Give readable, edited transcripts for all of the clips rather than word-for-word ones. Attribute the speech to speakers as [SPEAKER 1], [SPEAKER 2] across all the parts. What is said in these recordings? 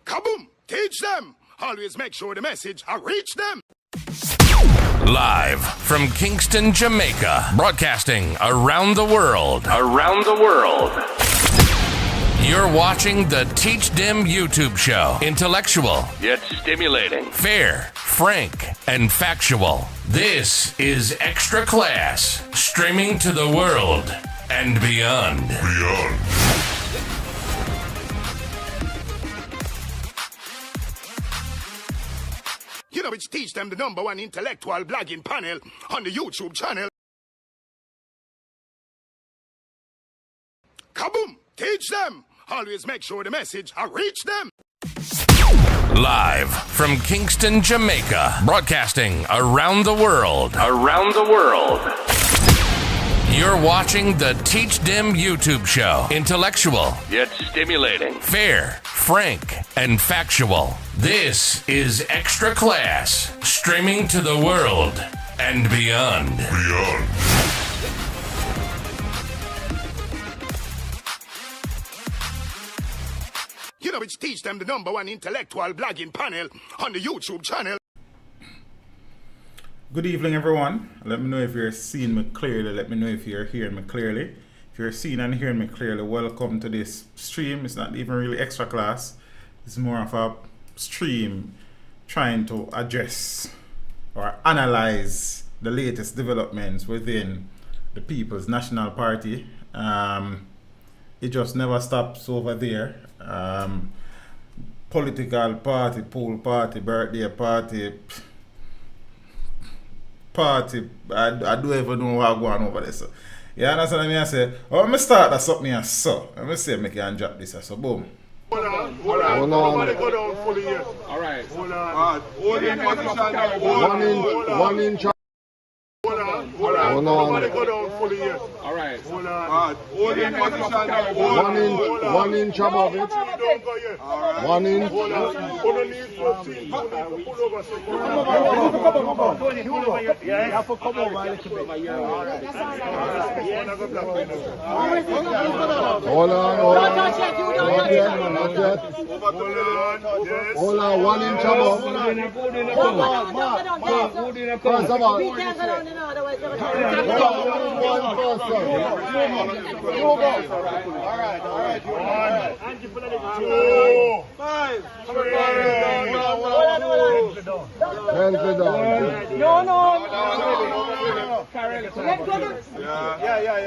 [SPEAKER 1] Kaboom! Teach them! Always make sure the message I reach them.
[SPEAKER 2] Live from Kingston, Jamaica, broadcasting around the world. You're watching the Teach Them YouTube show. Intellectual, yet stimulating. Fair, frank, and factual. This is Extra Class, streaming to the world and beyond.
[SPEAKER 1] You know, it's Teach Them, the #1 intellectual blogging panel on the YouTube channel. Kaboom! Teach them! Always make sure the message I reach them.
[SPEAKER 2] Live from Kingston, Jamaica, broadcasting around the world. You're watching the Teach Them YouTube show. Intellectual, yet stimulating. Fair, frank, and factual. This is Extra Class, streaming to the world and beyond.
[SPEAKER 1] You know, it's Teach Them, the #1 intellectual blogging panel on the YouTube channel.
[SPEAKER 3] Good evening, everyone. Let me know if you're seeing me clearly. Let me know if you're hearing me clearly. If you're seeing and hearing me clearly, welcome to this stream. It's not even really extra class. It's more of a stream trying to address or analyze the latest developments within the People's National Party. It just never stops over there. Political party, pool party, birthday party, I don't even know what going on over there. So, you understand me? I say, oh, I'm start that something here, so I'm going to say, make you drop this, so boom.
[SPEAKER 4] Hold on. Nobody go down fully yet. All right. Hold on. Hold in position. One in charge. Hold on. Nobody go down fully yet. All right. Hold on. Hold in position. One inch above it. Don't go yet. One inch. Hold on. Hold on. Pull over. Yeah, you have to come over a little bit. Hold on. Not yet. Hold on. 1 inch above. First of all, one person. All right. 2, 5, 3, 10 down. No.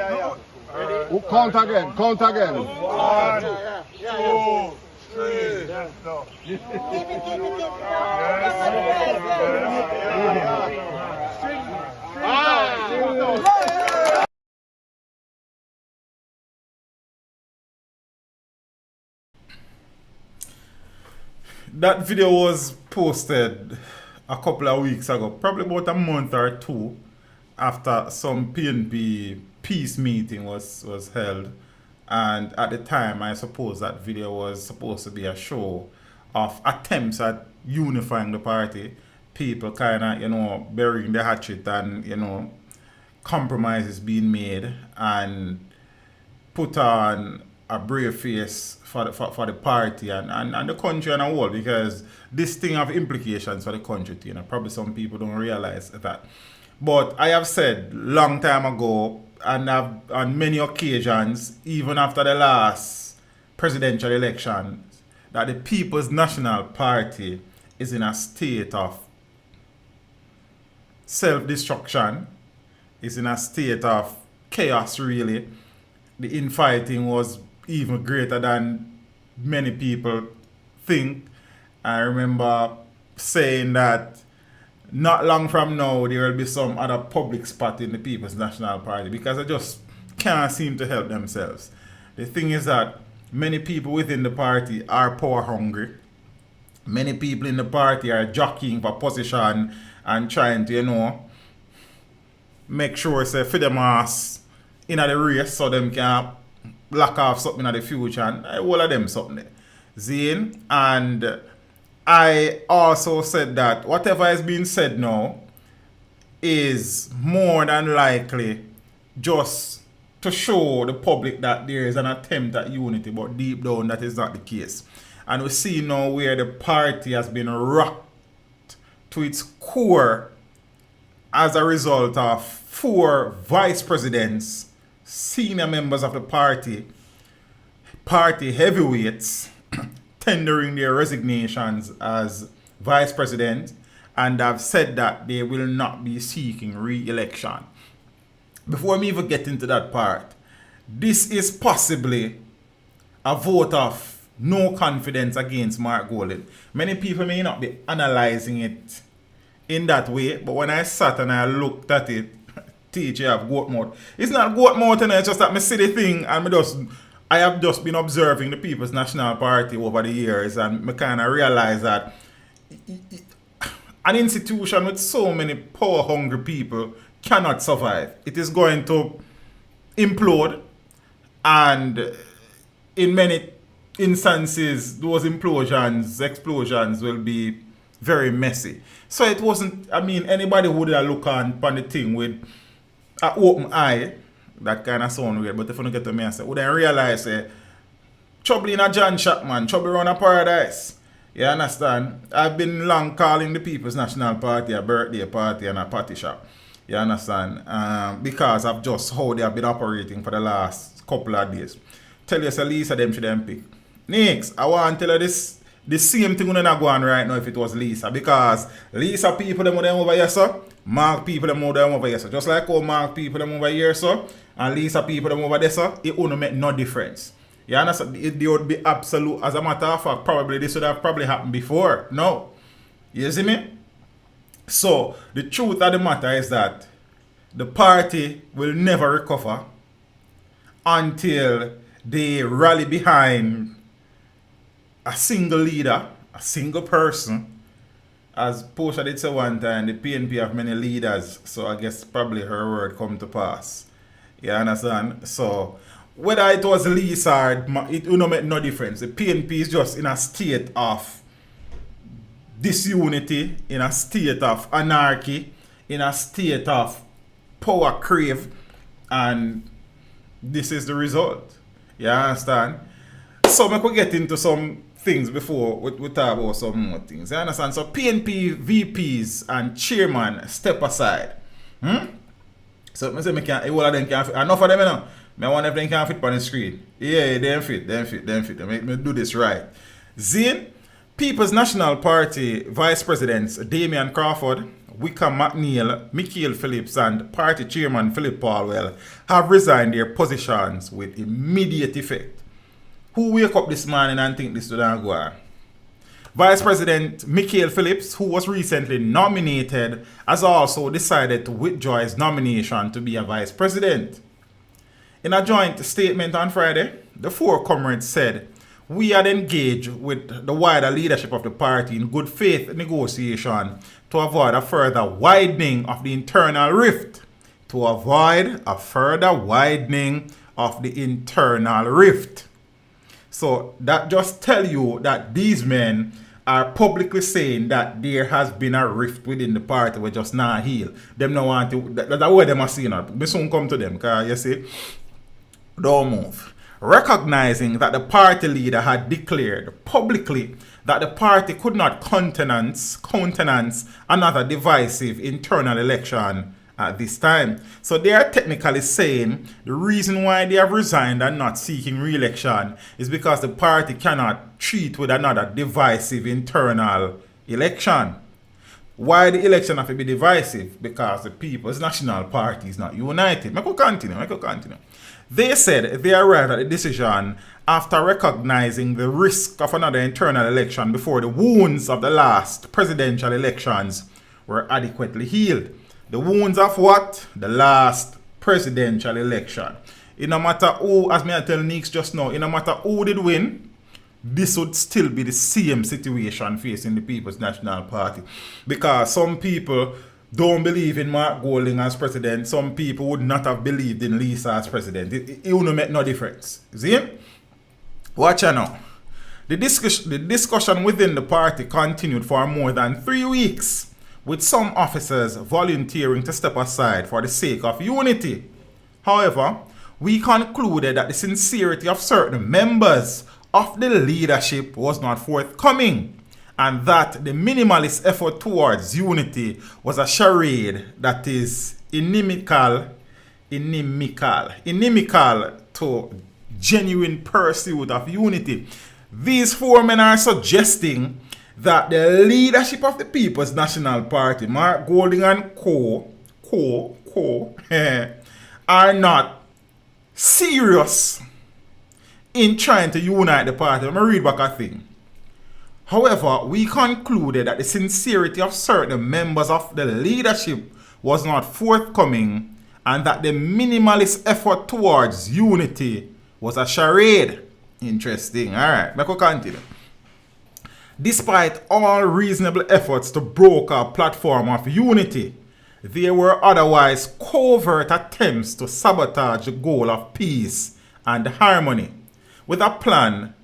[SPEAKER 4] Yeah. Count again. 1, 2, 3. No.
[SPEAKER 3] That video was posted a couple of weeks ago, probably about a month or two after some PNP peace meeting was held. And at the time, I suppose that video was supposed to be a show of attempts at unifying the party. People kind of, burying the hatchet and, compromises being made and put on a brave face for the party and the country and the world, because this thing have implications for the country too. Probably some people don't realize that. But I have said long time ago, and on many occasions, even after the last presidential election, that the People's National Party is in a state of self-destruction, is in a state of chaos, really. The infighting was even greater than many people think. I remember saying that not long from now there will be some other public spot in the People's National Party, because they just can't seem to help themselves. The thing is that many people within the party are power hungry. Many people in the party are jockeying for position and trying to, make sure say for them ass in the race so them can lock off something in the future, and all of them something. Zane, and I also said that whatever is being said now is more than likely just to show the public that there is an attempt at unity, but deep down that is not the case. And we see now where the party has been rocked to its core as a result of 4 vice presidents, senior members of the party heavyweights, tendering their resignations as vice president, and have said that they will not be seeking re-election. Before we even get into that part, this is possibly a vote of no confidence against Mark Golding. Many people may not be analyzing it in that way, but when I sat and I looked at it, teacher have goat mouth. It's not goat mouth, and it's just that I see the thing and I have just been observing the People's National Party over the years, and I kind of realize that an institution with so many power-hungry people cannot survive. It is going to implode, and in many instances, those explosions will be very messy. So it wasn't, anybody would have looked on the thing with an open eye. That kind of sound weird, but if you don't get to me and say, would I realize, trouble in a John Chapman, trouble around a paradise. You understand? I've been long calling the People's National Party a birthday party and a party shop. You understand? Because of just how they have been operating for the last couple of days. Tell you, Lisa, them should them pick. Next, I want to tell you this. The same thing not go on right now if it was Lisa. Because Lisa people them over here, so Mark people them over here, so just like how Mark people them over here, so and Lisa people them over there, so it wouldn't make no difference. You understand? It would be absolute. As a matter of fact, probably this would have probably happened before. No. You see me? So the truth of the matter is that the party will never recover until they rally behind a single leader, a single person. As Portia did say one time, the PNP have many leaders, so I guess probably her word come to pass. You understand? So whether it was Lisa or it will not make no difference. The PNP is just in a state of disunity, in a state of anarchy, in a state of power crave, and this is the result. You understand? So we could get into some things before we talk about some more things. You understand? So PNP VPs and chairman step aside. So I say all of them can fit. Enough of them, you know. I want if they can fit on the screen. Yeah, they fit. Make me do this right. Zane, People's National Party Vice Presidents Damian Crawford, Wickham McNeil, Michael Phillips, and Party Chairman Philip Palwell have resigned their positions with immediate effect. Who wake up this morning and think this don't go on? Vice President Michael Phillips, who was recently nominated, has also decided to withdraw his nomination to be a vice president. In a joint statement on Friday, the 4 comrades said, "We had engaged with the wider leadership of the party in good faith negotiation to avoid a further widening of the internal rift." So that just tell you that these men are publicly saying that there has been a rift within the party we just not heal. Them no want to, that's what them are seeing. We soon come to them, because you see, don't move. Recognizing that the party leader had declared publicly that the party could not countenance another divisive internal election at this time. So they are technically saying the reason why they have resigned and not seeking re-election is because the party cannot treat with another divisive internal election. Why the election have to be divisive? Because the People's National Party is not united. I could continue. They said they arrived at the decision after recognizing the risk of another internal election before the wounds of the last presidential elections were adequately healed. The wounds of what? The last presidential election. It no matter who, as me I tell Nix just now, it no matter who did win, this would still be the same situation facing the People's National Party. Because some people don't believe in Mark Golding as president. Some people would not have believed in Lisa as president. It wouldn't make no difference. See? Watch out now. The discussion within the party continued for more than 3 weeks, with some officers volunteering to step aside for the sake of unity. However, we concluded that the sincerity of certain members of the leadership was not forthcoming, and that the minimalist effort towards unity was a charade that is inimical to genuine pursuit of unity. These four men are suggesting that the leadership of the People's National Party, Mark Golding and co, are not serious in trying to unite the party. Let me read back a thing. However, we concluded that the sincerity of certain members of the leadership was not forthcoming and that the minimalist effort towards unity was a charade. Interesting. Alright, let's continue. Despite all reasonable efforts to broker a platform of unity, there were otherwise covert attempts to sabotage the goal of peace and harmony, with a plan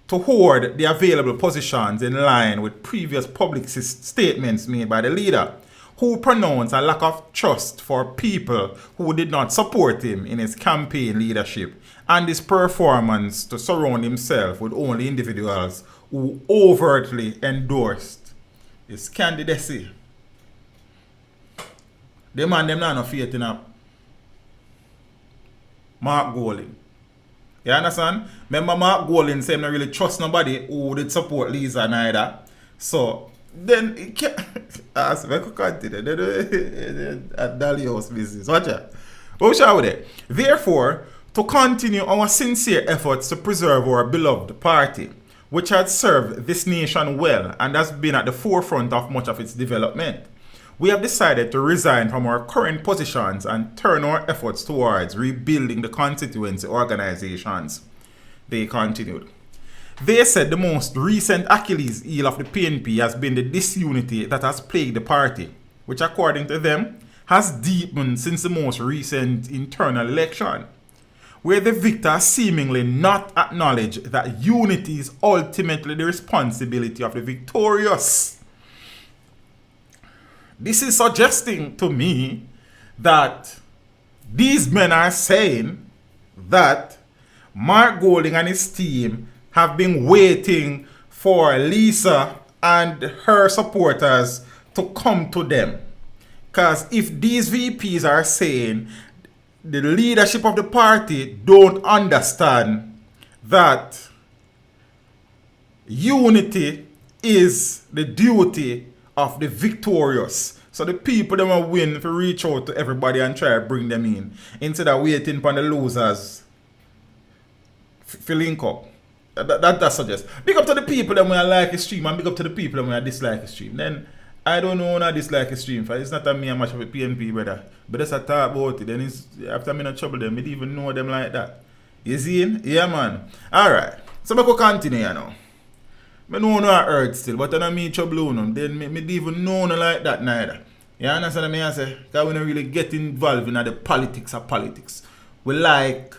[SPEAKER 3] to hoard the available positions in line with previous public statements made by the leader, who pronounced a lack of trust for people who did not support him in his campaign leadership and his performance to surround himself with only individuals who overtly endorsed his candidacy. The man them not no faith in a Mark Golding. You understand? Remember Mark Golding said not really trust nobody who did support Lisa neither. So then it can't ask me to continue. At Dalios business. Watch out. What shall we do? Therefore, to continue our sincere efforts to preserve our beloved party, which had served this nation well and has been at the forefront of much of its development, we have decided to resign from our current positions and turn our efforts towards rebuilding the constituency organizations. They continued. They said the most recent Achilles heel of the PNP has been the disunity that has plagued the party, which according to them has deepened since the most recent internal election, where the victor seemingly not acknowledge that unity is ultimately the responsibility of the victorious. This is suggesting to me that these men are saying that Mark Golding and his team have been waiting for Lisa and her supporters to come to them. Because if these VPs are saying the leadership of the party don't understand that unity is the duty of the victorious, so the people that will win to reach out to everybody and try to bring them in instead of waiting for the losers to link up. That suggests. Big up to the people that will like a stream and big up to the people that will dislike a stream. Then I don't know when I dislike a stream. It's not a me much of a PNP, brother. But that's a talk about it. Then it's, after I'm in trouble, them, I didn't even know them like that. You see? Yeah, man. Alright. So I go continue now. I know I hurt still, but I don't mean trouble on them. Then I didn't even know no like that neither. You understand what I say? Because we don't really get involved in the politics of politics. We like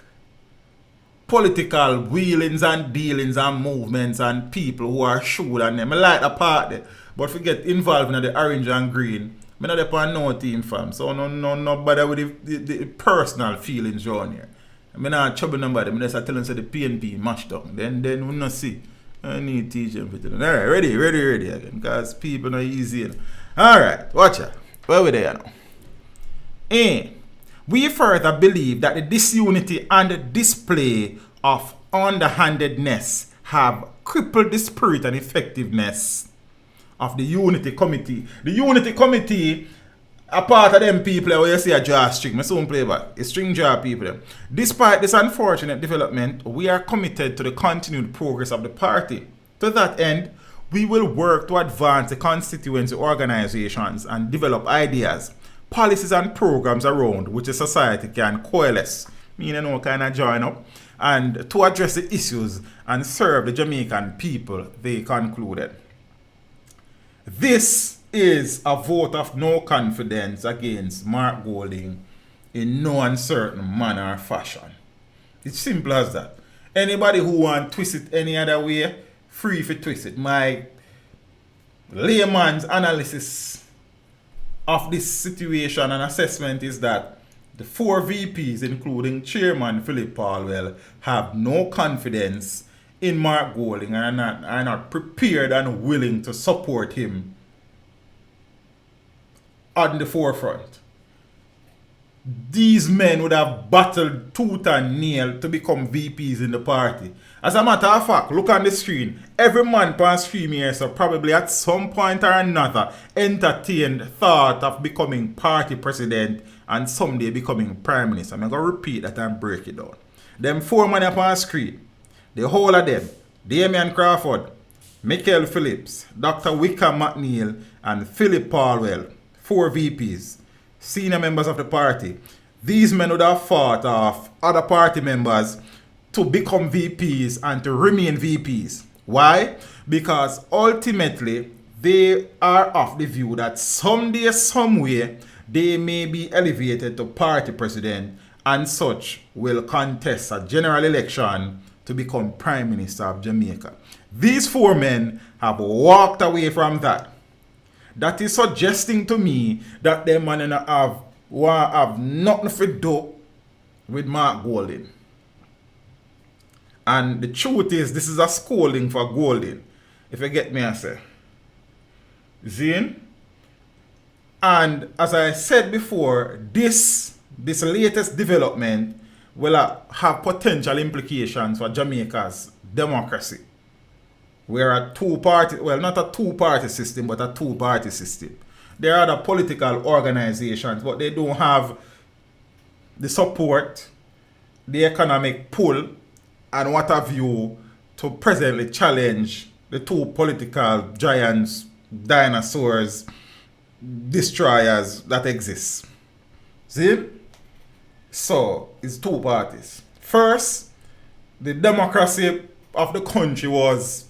[SPEAKER 3] political wheelings and dealings and movements and people who are sure on them. I like the part there. But if we get involved in the orange and green, I'm not on no team, fam. So no bother with the personal feelings around here. I'm not trouble nobody. I'm just telling you the PNP mashed up. Then we not see. I need to teach them. Alright, ready again. Because people are easy. Alright, watch out. Where we there now? We further believe that the disunity and the display of underhandedness have crippled the spirit and effectiveness of the Unity Committee. The Unity Committee, a part of them people where you see a draw string. I soon play back. A string draw people. Despite this unfortunate development, we are committed to the continued progress of the party. To that end, we will work to advance the constituency organizations and develop ideas, policies and programs around which a society can coalesce, meaning no kind of join up, and to address the issues and serve the Jamaican people, they concluded. This is a vote of no confidence against Mark Golding in no uncertain manner or fashion. It's simple as that. Anybody who want to twist it any other way, free to twist it. My layman's analysis of this situation and assessment is that the 4 VPs, including Chairman Philip Palwell, have no confidence in Mark Golding and are not prepared and willing to support him on the forefront, these men would have battled tooth and nail to become VPs in the party. As a matter of fact, look on the screen. Every man per screen here, so probably at some point or another entertained thought of becoming party president and someday becoming prime minister. I'm going to repeat that and break it down. Them 4 men up on screen, the whole of them, Damian Crawford, Michael Phillips, Dr. Wickham McNeil, and Philip Palwell, 4 VPs, senior members of the party. These men would have fought off other party members to become VPs and to remain VPs. Why? Because ultimately they are of the view that someday, somewhere, they may be elevated to party president and such will contest a general election to become prime minister of Jamaica. These 4 men have walked away from that. That is suggesting to me that them man have nothing to do with Mark Golding. And the truth is, this is a scolding for Golding, if you get me, I say. Zine? And as I said before, this latest development will have potential implications for Jamaica's democracy. We're a two-party, well, not a two-party system, but a two-party system. There are other political organizations, but they don't have the support, the economic pull, and what have you to presently challenge the two political giants, dinosaurs, destroyers that exist. See? So, it's 2 parties. First, the democracy of the country was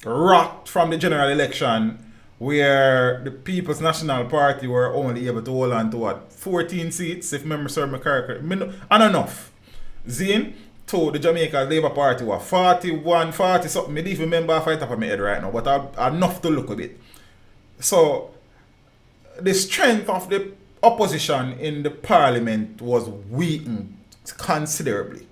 [SPEAKER 3] rocked from the general election, where the People's National Party were only able to hold on to 14 seats, if memory serves me correctly, and enough. Zine, to the Jamaica Labour Party were 41, 40 something. I don't even remember if I top of my head right now, but enough to look a bit. So, the strength of the opposition in the parliament was weakened considerably.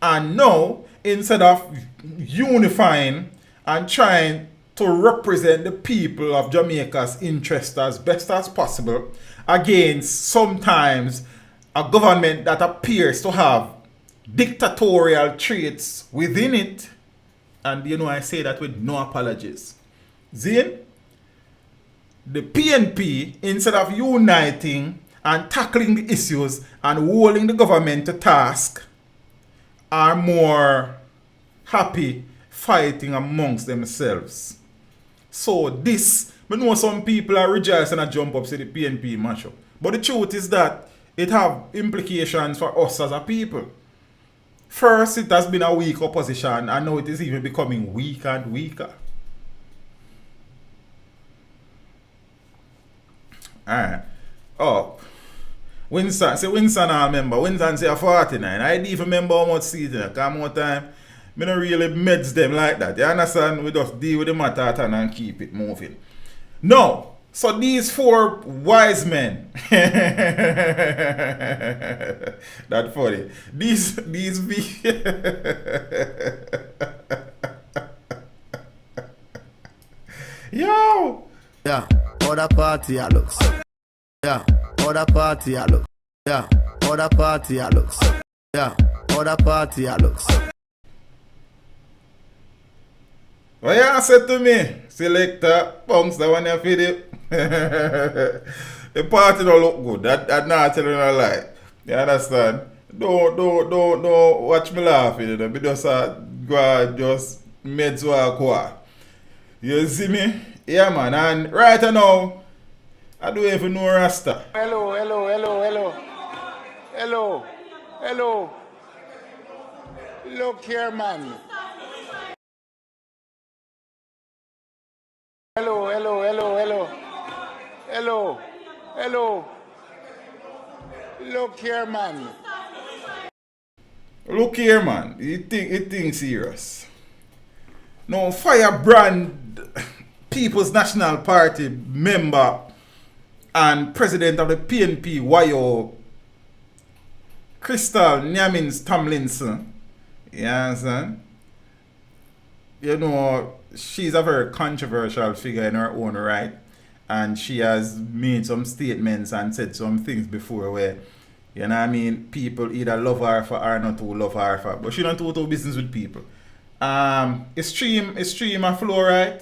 [SPEAKER 3] And now, instead of unifying and trying to represent the people of Jamaica's interest as best as possible against sometimes a government that appears to have dictatorial traits within it, and I say that with no apologies. Zine, the PNP, instead of uniting and tackling the issues and holding the government to task, are more happy fighting amongst themselves. So this, I know some people are rejoicing and jump up to the PNP matchup. But the truth is that it have implications for us as a people. First, it has been a weak opposition, and now it is even becoming weaker and weaker. Alright. Oh. Winston, I remember. Winston say 49. I didn't even remember how much season. Because more time, I don't really meds them like that. You understand? We just deal with the matter and keep it moving. No. So these 4 wise men. That's funny. These Yo!
[SPEAKER 5] Yeah, other party I looks. Yeah, other party I look. Yeah, other party I looks. Yeah, other party I looks.
[SPEAKER 3] What you said to me? Selector, punks the one you feed it. The party don't look good. That not telling a lie. You understand? Don't watch me laughing. Be just go just meds walk. You see me? Yeah man, and right now I don't even know Rasta.
[SPEAKER 4] Hello. Look here, man. Hello. Look here, man.
[SPEAKER 3] Look here, man. It think serious. No, firebrand People's National Party member and president of the PNP, YO, Crystal Nyamins Tomlinson, you understand? you know, she's a very controversial figure in her own right. And she has made some statements and said some things before where, you know what I mean, people either love her for or not to love her for. But she don't do business with people. Stream a flow, right?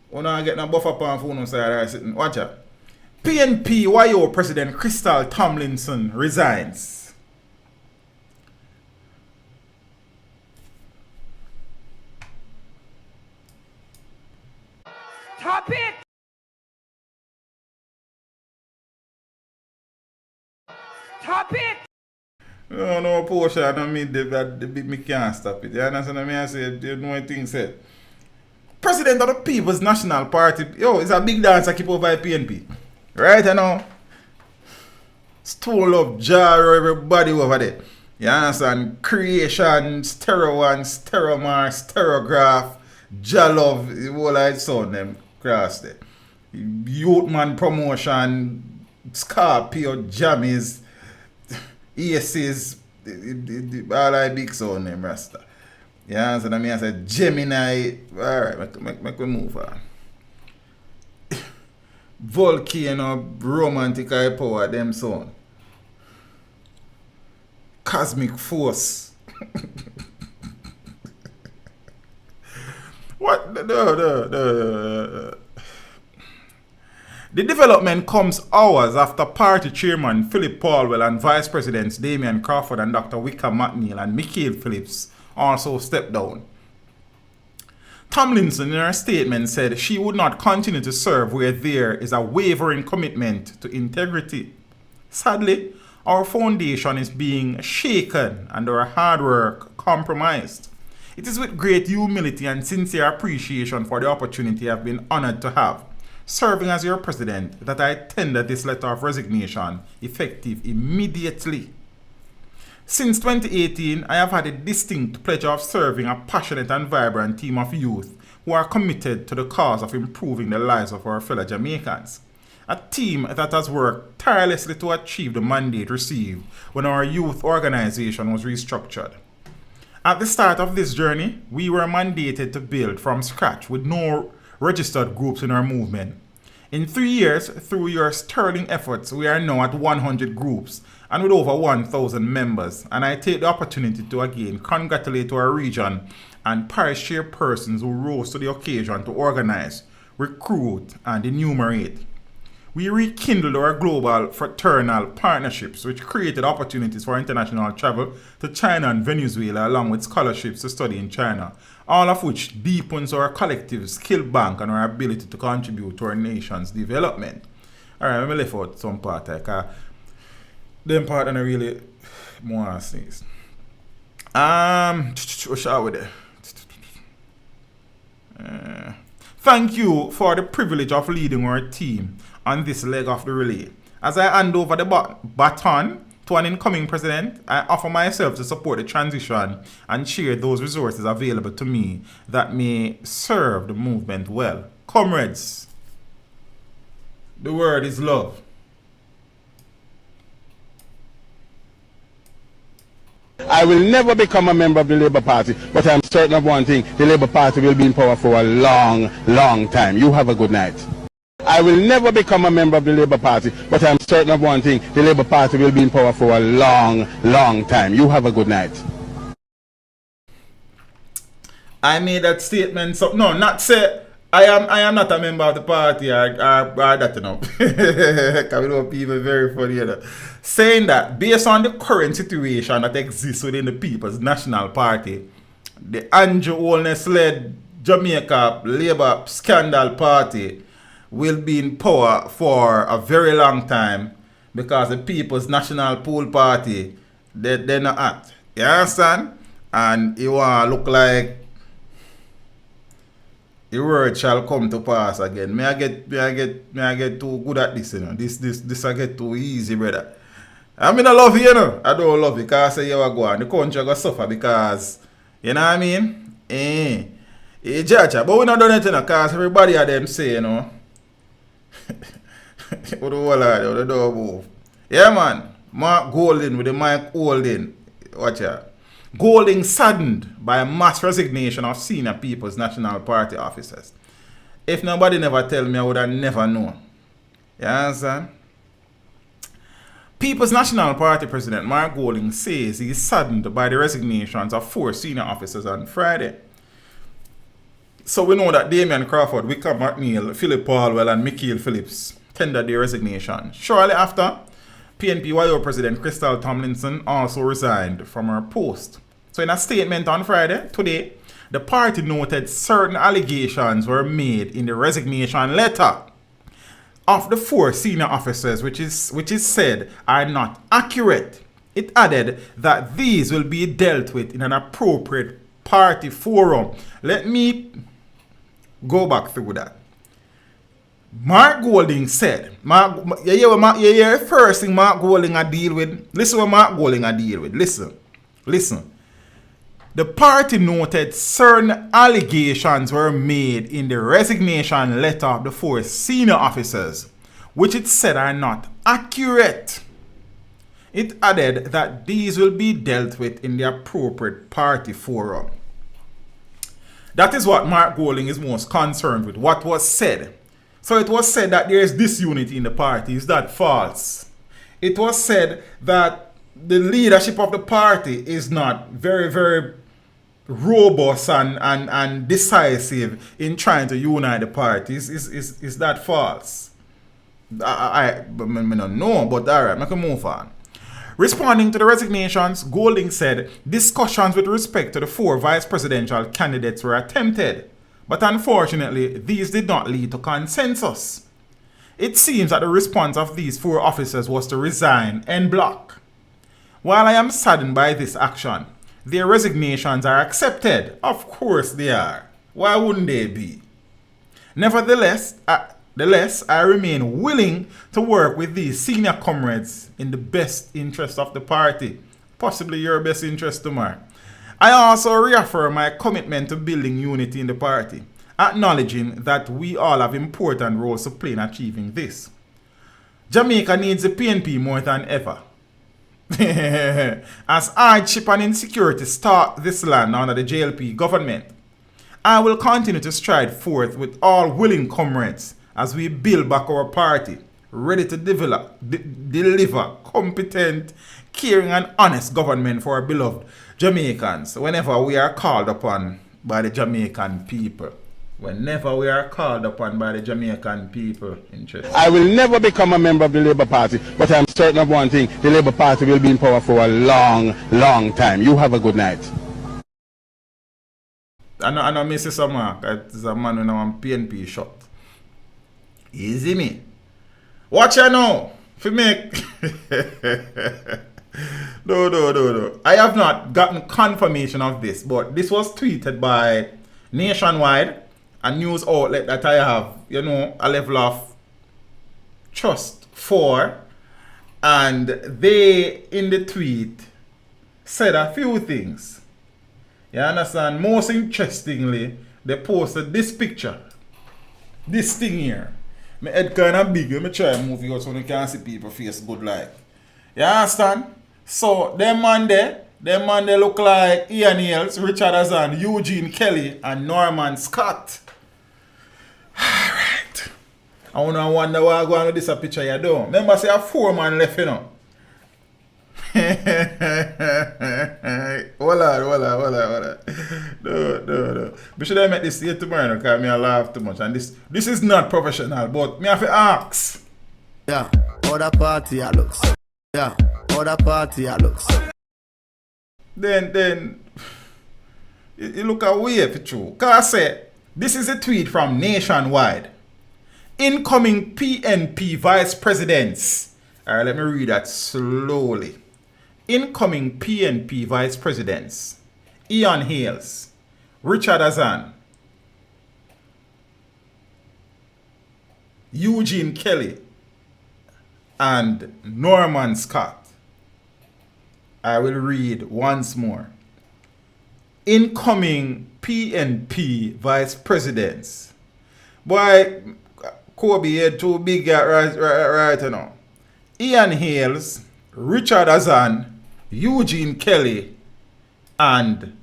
[SPEAKER 3] When I get a buffer pan phone on side I sitting. Watch out. PNP YO President Crystal Tomlinson resigns.
[SPEAKER 6] Stop it! Stop it!
[SPEAKER 3] No, Portia, I don't mean me can't stop it. You understand what I say? You know what thing said. President of the People's National Party, yo, it's a big dance I keep over at PNP. Right, I know. Stole up jar everybody over there. You understand? Creation, Stereo 1, Steromar, Sterograph, Jalove, the whole I saw them cross there. Youthman Promotion, Scorpio, Jammies, Aces, all I big sound them Rasta. You understand? I mean, I said Gemini. Alright, make we move on. Volcano, Romantic High Power, them sound. Cosmic Force. What? The development comes hours after party chairman Philip Paulwell and vice presidents Damian Crawford and Dr. Wickham McNeil and Michael Phillips also stepped down. Tomlinson in her statement said she would not continue to serve where there is a wavering commitment to integrity. Sadly, our foundation is being shaken and our hard work compromised. It is with great humility and sincere appreciation for the opportunity I have been honored to have, serving as your president, that I tender this letter of resignation, effective immediately. Since 2018, I have had a distinct pleasure of serving a passionate and vibrant team of youth who are committed to the cause of improving the lives of our fellow Jamaicans. A team that has worked tirelessly to achieve the mandate received when our youth organization was restructured. At the start of this journey, we were mandated to build from scratch with no registered groups in our movement. In 3 years, through your sterling efforts, we are now at 100 groups and with over 1,000 members. And I take the opportunity to again congratulate our region and parish chairpersons who rose to the occasion to organize, recruit, and enumerate. We rekindled our global fraternal partnerships, which created opportunities for international travel to China and Venezuela, along with scholarships to study in China, all of which deepens our collective skill bank and our ability to contribute to our nation's development. Alright, let me leave out some part because them part are really more things. What shall we do? Thank you for the privilege of leading our team on this leg of the relay. As I hand over the baton to an incoming president, I offer myself to support the transition and share those resources available to me that may serve the movement well. Comrades, the word is love.
[SPEAKER 4] I will never become a member of the Labour Party, but I'm certain of one thing: the Labour Party will be in power for a long, long time. You have a good night. I will never become a member of the Labour Party, but I'm certain of one thing: the Labour Party will be in power for a long, long time. You have a good night.
[SPEAKER 3] I made that statement, so no, not say I am not a member of the party or that, you know. Because we know people very funny, you know. Saying that based on the current situation that exists within the People's National Party, the Andrew Holness-led Jamaica Labour Scandal Party will be in power for a very long time because the People's National Pool Party, they're not at. You understand? And it will look like the word shall come to pass again. May I get too good at this, you know. This I get too easy, brother. I mean, I love you, you know. I don't love it because I say you are going. The country going to suffer because, you know what I mean? Jaja. But we're not doing it, you know, because everybody of them say, you know. What the whole of the door move. Yeah, man. Mark Golden with the mic holding. Watch out. Golding saddened by a mass resignation of senior People's National Party officers. If nobody never tell me, I would have never known. You understand? People's National Party President Mark Golding says he is saddened by the resignations of 4 senior officers on Friday. So we know that Damian Crawford, Wickham McNeil, Philip Paulwell and Michael Phillips tendered their resignation. Shortly after, PNP-YO President Crystal Tomlinson also resigned from her post. So in a statement on Friday, today, the party noted certain allegations were made in the resignation letter of the 4 senior officers, which is said are not accurate. It added that these will be dealt with in an appropriate party forum. Let me go back through that. Mark Golding said, you hear the first thing Mark Golding a deal with? Listen what Mark Golding a deal with. Listen. The party noted certain allegations were made in the resignation letter of the 4 senior officers, which it said are not accurate. It added that these will be dealt with in the appropriate party forum. That is what Mark Golding is most concerned with, what was said. So it was said that there is disunity in the party. Is that false? It was said that the leadership of the party is not very, very robust and decisive in trying to unite the party. Is that false? I don't know, but alright, I can move on. Responding to the resignations, Golding said discussions with respect to the 4 vice presidential candidates were attempted, but unfortunately, these did not lead to consensus. It seems that the response of these 4 officers was to resign en bloc. While I am saddened by this action, their resignations are accepted. Of course they are. Why wouldn't they be? Nevertheless, I remain willing to work with these senior comrades in the best interest of the party. Possibly your best interest, Mark. I also reaffirm my commitment to building unity in the party, acknowledging that we all have important roles to play in achieving this. Jamaica needs the PNP more than ever. As hardship and insecurity stalk this land under the JLP government, I will continue to stride forth with all willing comrades as we build back our party, ready to deliver competent, caring and honest government for our beloved Jamaicans whenever we are called upon by the Jamaican people. Whenever we are called upon by the Jamaican people. Interesting.
[SPEAKER 4] I will never become a member of the Labour Party, but I'm certain of one thing: the Labour Party will be in power for a long, long time. You have a good night.
[SPEAKER 3] I know Mrs. Mark, it's a man when I'm PNP shot. Easy me. Watch you now. For make. No. I have not gotten confirmation of this, but this was tweeted by Nationwide, a news outlet that I have, a level of trust for. And they, in the tweet, said a few things. You understand? Most interestingly, they posted this picture. This thing here. My head kind of big. Let me try and move it out so you can see people face good like. You understand? So, them man they look like Ian Hales, Richard Azan, Eugene Kelly, and Norman Scott. Alright. I wonder why I go on with this picture you do. Remember, say a 4 man left, Hold on. No. We should have met this here tomorrow because I laugh too much. And this is not professional, but me have to ask.
[SPEAKER 5] Yeah, other party I looks. Yeah, other party I looks.
[SPEAKER 3] Then you look away for true. Because I say, this is a tweet from Nationwide. Incoming PNP vice presidents. Alright, let me read that slowly. Incoming PNP vice presidents: Ian Hales, Richard Azan, Eugene Kelly, and Norman Scott. I will read once more. Incoming PNP vice presidents. Boy, Kobe head too big right now. Ian Hales, Richard Azan, Eugene Kelly, and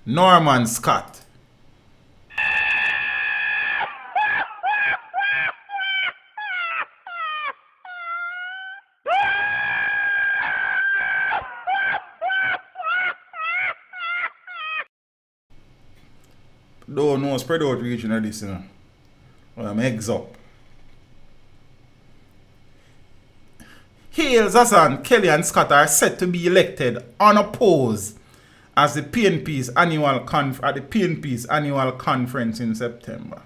[SPEAKER 3] Norman Scott. Don't know, spread out region of this, you know. Well, I'm eggs up. Hales, Hassan, Kelly and Scott are set to be elected unopposed as the PNP's annual conference in September.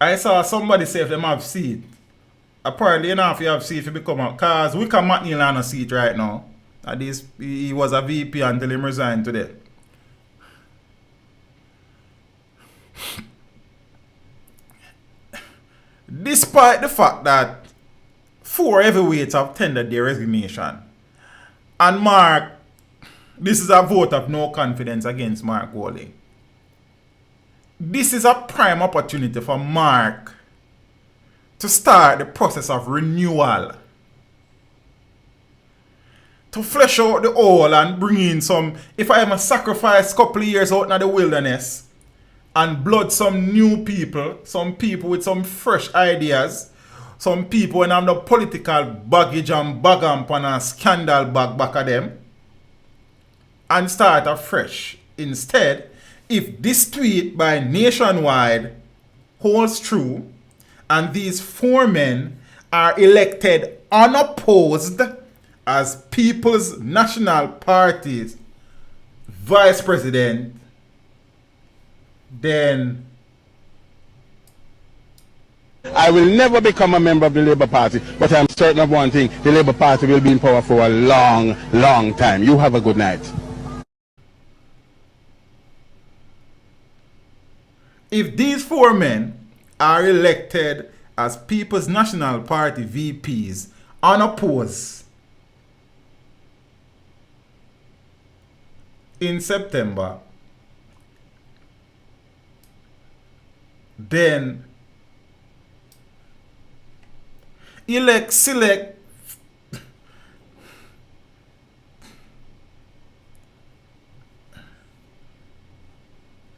[SPEAKER 3] I saw somebody say if them have seat. Apparently enough you have seat to become a cause we can McNeil on a seat right now. At this he was a VP until him resigned today. Despite the fact that 4 heavyweights have tendered their resignation, and Mark, this is a vote of no confidence against Mark Golding. This is a prime opportunity for Mark to start the process of renewal, to flesh out the whole and bring in some, if I ever sacrifice a couple of years out in the wilderness and blood some new people, some people with some fresh ideas, some people when I'm the political baggage and bag on a scandal back of them, and start afresh. Instead, if this tweet by Nationwide holds true and these 4 men are elected unopposed as People's National Party's vice president, then
[SPEAKER 4] I will never become a member of the Labour Party, but I'm certain of one thing: the Labour Party will be in power for a long, long time. You have a good night.
[SPEAKER 3] If these 4 men are elected as People's National Party VPs unopposed in September, then select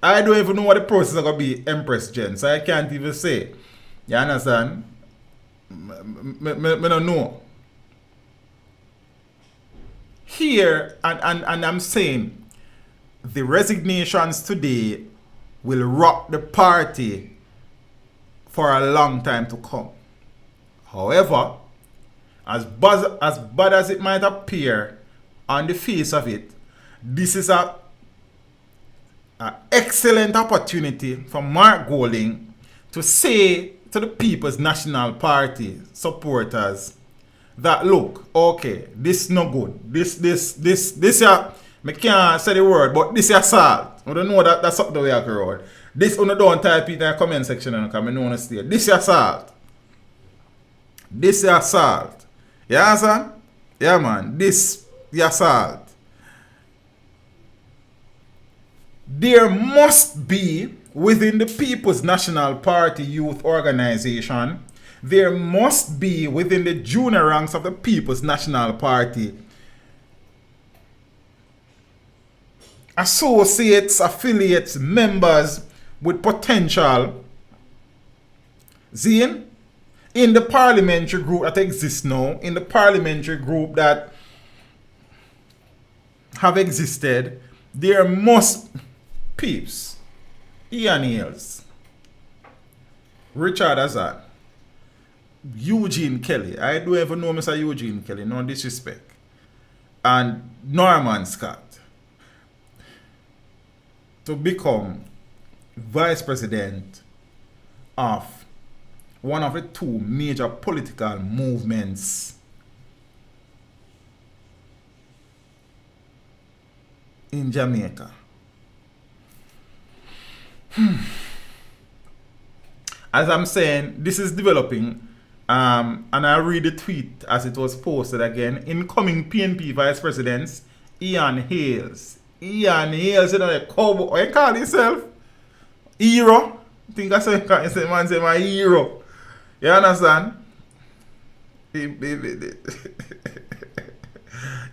[SPEAKER 3] I don't even know what the process is going to be, Empress Jen, so I can't even say. You understand? I don't know. Here, and I'm saying, the resignations today will rock the party for a long time to come. However, as bad as it might appear on the face of it, this is an excellent opportunity for Mark Golding to say to the People's National Party supporters that, look, okay, this is no good. This I can't say the word, but this is assault. I don't know that's up the way I can roll. This one don't type it in the comment section and come and know stay. This is assault. This is assault. You understand? Yeah, man. This is assault. There must be, within the People's National Party Youth Organization, there must be within the junior ranks of the People's National Party associates, affiliates, members with potential. Zine, in the parliamentary group that exists now, in the parliamentary group that have existed, there must peeps, Ian Hales, Richard Azad, Eugene Kelly. I don't even know Mr. Eugene Kelly, no disrespect. And Norman Scott to become vice president of one of the 2 major political movements in Jamaica. As I'm saying, this is developing, and I'll read the tweet as it was posted again. Incoming PNP vice presidents, Ian Hales. Ian Hales, you know, the cowboy, what you call himself? Hero. Think I say man say my hero. You understand?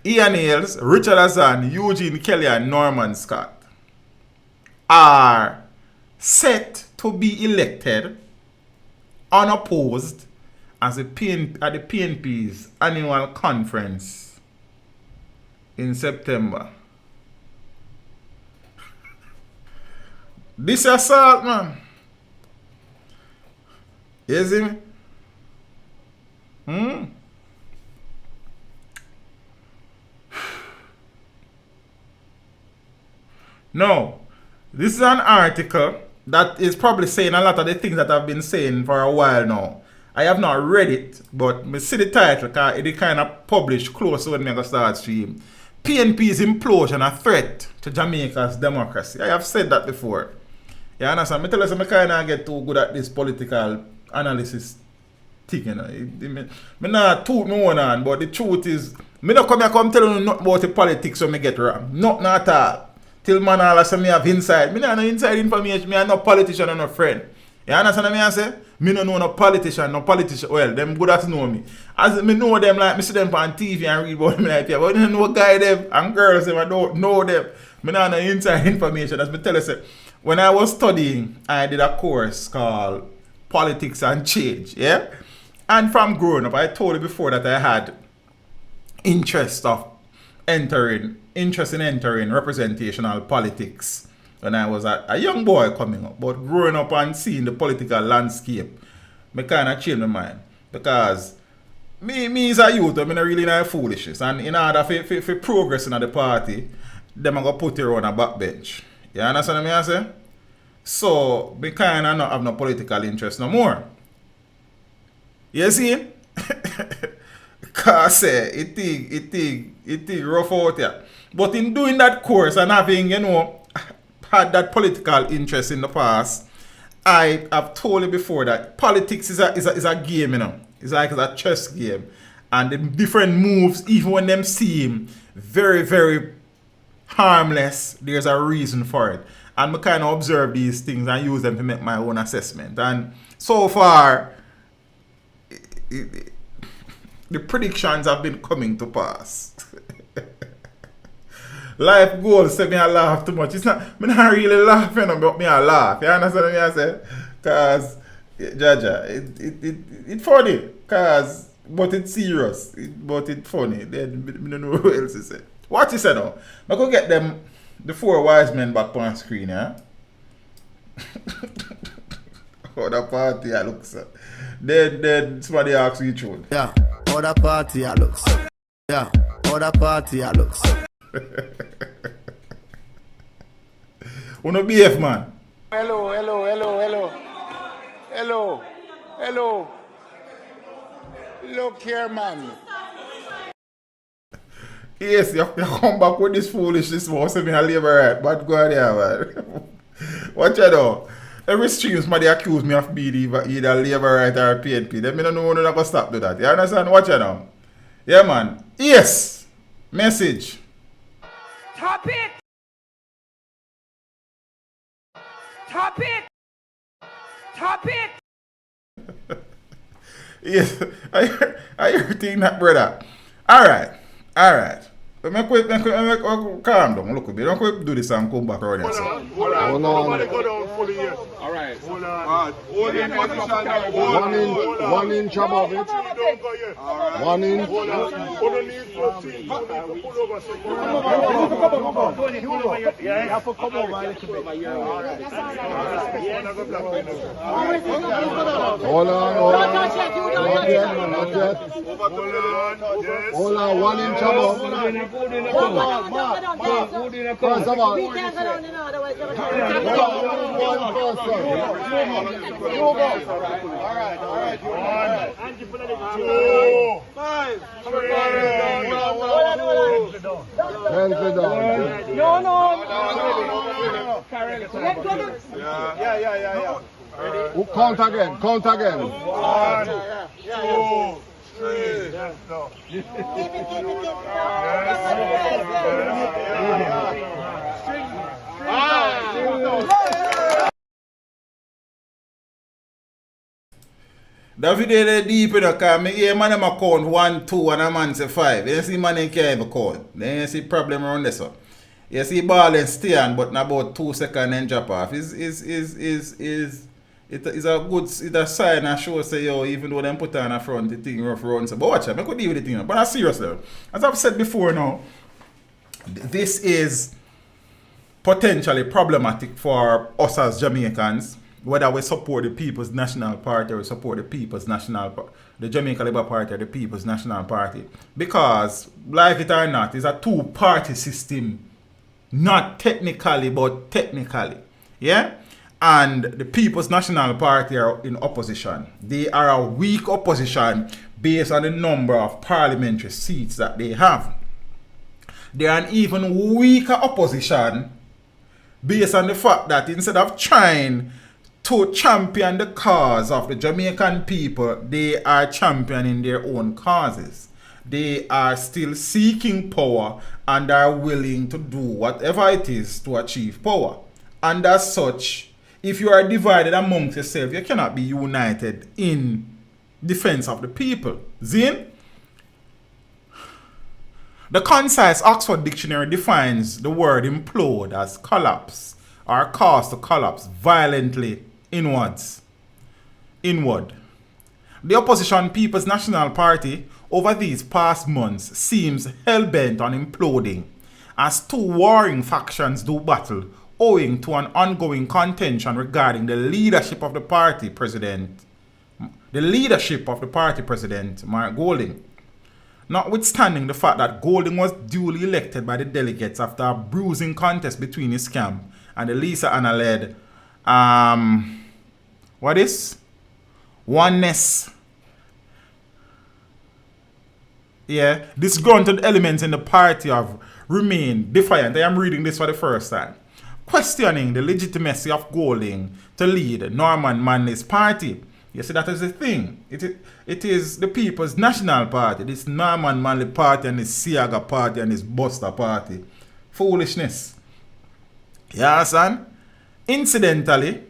[SPEAKER 3] Ian Ailes, Richard Hassan, Eugene Kelly, and Norman Scott are set to be elected unopposed as at the PNP's annual conference in September. This assault, man. You see me? No, this is an article that is probably saying a lot of the things that I've been saying for a while now. I have not read it, but I see the title because it kind of published close to when I start stream. PNP's implosion a threat to Jamaica's democracy. I have said that before. You understand? I tell you, I kind of get too good at this political analysis thing, you know. I not toot no one on, but the truth is, I don't come here come tell you nothing about the politics when I get wrong. Nothing at all. Till man all say me have inside. Me no inside information. Me am no politician or no friend. You understand what I say? Me no know no politician. Well, them good at know me. As me know them like me see them on TV and read about them like that. But I don't know guy them and girls them I don't know them. Me no inside information. As me tell you say, when I was studying, I did a course called Politics and Change. Yeah? And from growing up, I told you before that I had interest in entering representational politics when I was a young boy coming up. But growing up and seeing the political landscape, I kind of changed my mind. Because me as a youth, I'm not really not foolishness. And in order for progress in the party, them are going to put you on a backbench. You understand what I say? So, I kind of not have no political interest no more. You see? Because it rough out here. But in doing that course and having, had that political interest in the past, I have told you before that politics is a game, It's like a chess game. And the different moves, even when them seem very, very harmless, there's a reason for it. And I kind of observe these things and use them to make my own assessment. And so far, the predictions have been coming to pass. Life goals say me I laugh too much. It's not, I'm not really laughing, but me I laugh. You understand what I say? Because, Jaja, it's funny. But it's serious. But it's funny. Then I don't know what else to say. What you say now? I go get them, the four wise men back on screen, yeah? Oh, the party I look, sir. Then somebody asks you truth.
[SPEAKER 5] Yeah, other party I looks. Yeah, other party I looks.
[SPEAKER 3] Wanna BF man?
[SPEAKER 4] Hello. Look here, man.
[SPEAKER 3] Yes, you come back with this foolishness, man. Say me a labor right, but go on there, man. Watch you know. Every stream somebody accuse me of being either labor right or PNP. Then me don't know when I'm gonna stop do that. You understand? Watch you know. Yeah, man. Yes. Message.
[SPEAKER 6] Top it! Top it! Top it!
[SPEAKER 3] Yes. I heard thing that, brother. Alright. But make calm down. Look, we don't do this and come back around here.
[SPEAKER 4] Hold on. Nobody go down fully yet. All right. Hold on. Hold in position. One inch above it. Don't go yet. 1 inch. Hold on. Hold on. Need to see. Pull over. Yeah, you have to come over a little bit. Hold on. Not yet. Hold on. 1 inch above. First of all, we can't go down in order. One person. All right. 2, 5, 3, 10 down. No. Yeah. Count again. 1, 2, 3. No. Yes.
[SPEAKER 3] That video they deep in the car. Me hear man them a count 1, 2 and a man say 5. You see man they can't even count. Then you see problem around this one. You see ball and stand but in about 2 seconds and drop off. It's a good it's a sign and show say yo even though them put on a front the thing rough run. So, but watch it, I could deal with the thing. But that's serious level. As I've said before now, this is potentially problematic for us as Jamaicans, whether we support the People's National Party or support the People's National the Jamaica Labour Party or the People's National Party. Because, like it or not, it's a two-party system. Not technically, but technically. Yeah? And the People's National Party are in opposition. They are a weak opposition based on the number of parliamentary seats that they have. They are an even weaker opposition based on the fact that instead of trying to champion the cause of the Jamaican people, they are championing their own causes. They are still seeking power and are willing to do whatever it is to achieve power. And as such, if you are divided amongst yourself, you cannot be united in defense of the people. Zin? The concise Oxford Dictionary defines the word implode as collapse or cause to collapse violently inwards. Inward. The opposition People's National Party over these past months seems hell-bent on imploding as two warring factions do battle owing to an ongoing contention regarding the leadership of the party president, Mark Golding. Notwithstanding the fact that Golding was duly elected by the delegates after a bruising contest between his camp and the Lisa Anna-led Oneness. Yeah, disgruntled elements in the party have remained defiant. I am reading this for the first time, questioning the legitimacy of Golding to lead Norman Manley's party. You see, that is the thing. It is the People's National Party, this Norman Manley party and this Siaga party and this Buster party. Foolishness. Yeah, son? Incidentally,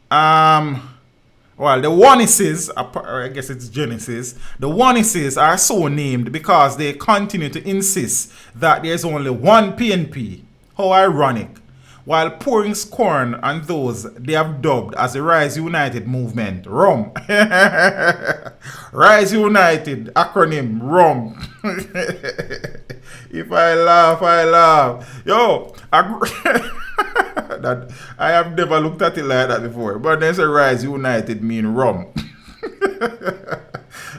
[SPEAKER 3] well, the Onnesses, I guess it's Genesis, the Onnesses are so named because they continue to insist that there's only one PNP. How ironic. While pouring scorn on those they have dubbed as the Rise United movement, RUM. Rise United, acronym RUM. If I laugh, I laugh. Yo, that I have never looked at it like that before. But there's a Rise United mean RUM.